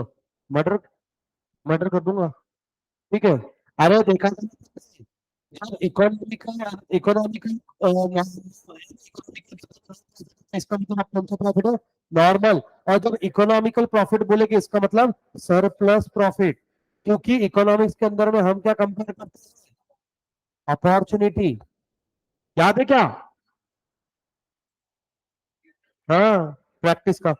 B: murder, murder कर दूंगा, ठीक है। अरे देखा, इकोनॉमिकल, इकोनॉमिकल, इसका मतलब कौन सा प्रॉफिट है? नॉर्मल। और जब इकोनॉमिकल प्रॉफिट बोलेगे इसका मतलब सरप्लस प्रॉफिट, क्योंकि इकोनॉमिक्स के अंदर में हम क्या कंपेयर करते हैं? अपॉर्चुनिटी, याद है क्या? हाँ, प्रैक्टिस का।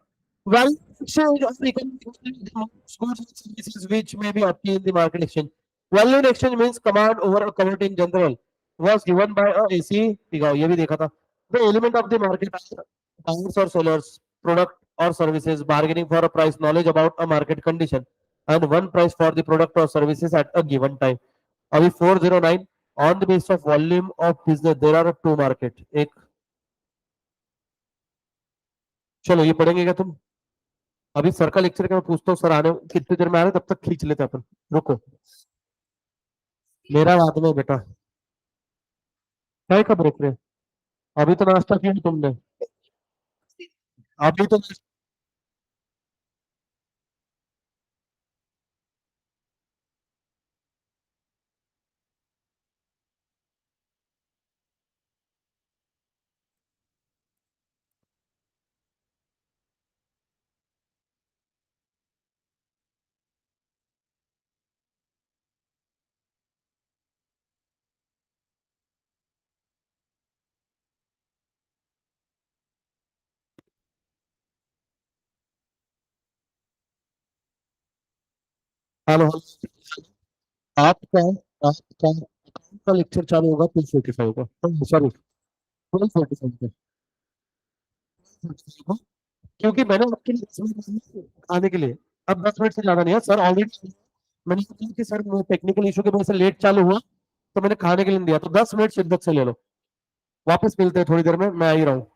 B: Well, exchange of economic goods and services which may be obtained in the market exchange. Value in exchange means command over a commodity in general was given by a AC. दिखाओ, ये भी देखा था। The element of the market are buyers or sellers, product or services bargaining for a price, knowledge about a market condition, and one price for the product or services at a given time. अभी 409 on the basis of volume of business there are two market, एक, चलो ये पढ़ेंगे क्या तुम? अभी सर का लेक्चर का मैं पूछता हूँ, सर आने कितनी देर में आ रहे हैं, तब तक खींच लेते हैं अपन, रुको, मेरा बाद में बेटा, चाय का ब्रेक रहे, अभी तो नाश्ता किया तुमने, अभी तो, हेलो, आपका आपका का लेक्चर चालू होगा 2:45 का, सॉरी 12:45 का, क्योंकि मैंने आपके लिए 10 मिनट आने के लिए, अब 10 मिनट से ज्यादा नहीं है सर, ऑलरेडी मैंने कहा कि सर टेक्निकल इशू की वजह से लेट चालू हुआ, तो मैंने खाने के लिए नहीं दिया, तो 10 मिनट शिद्दत से ले लो, वापस मिलते हैं थोड़ी देर में, मैं आ ही रहा हूँ।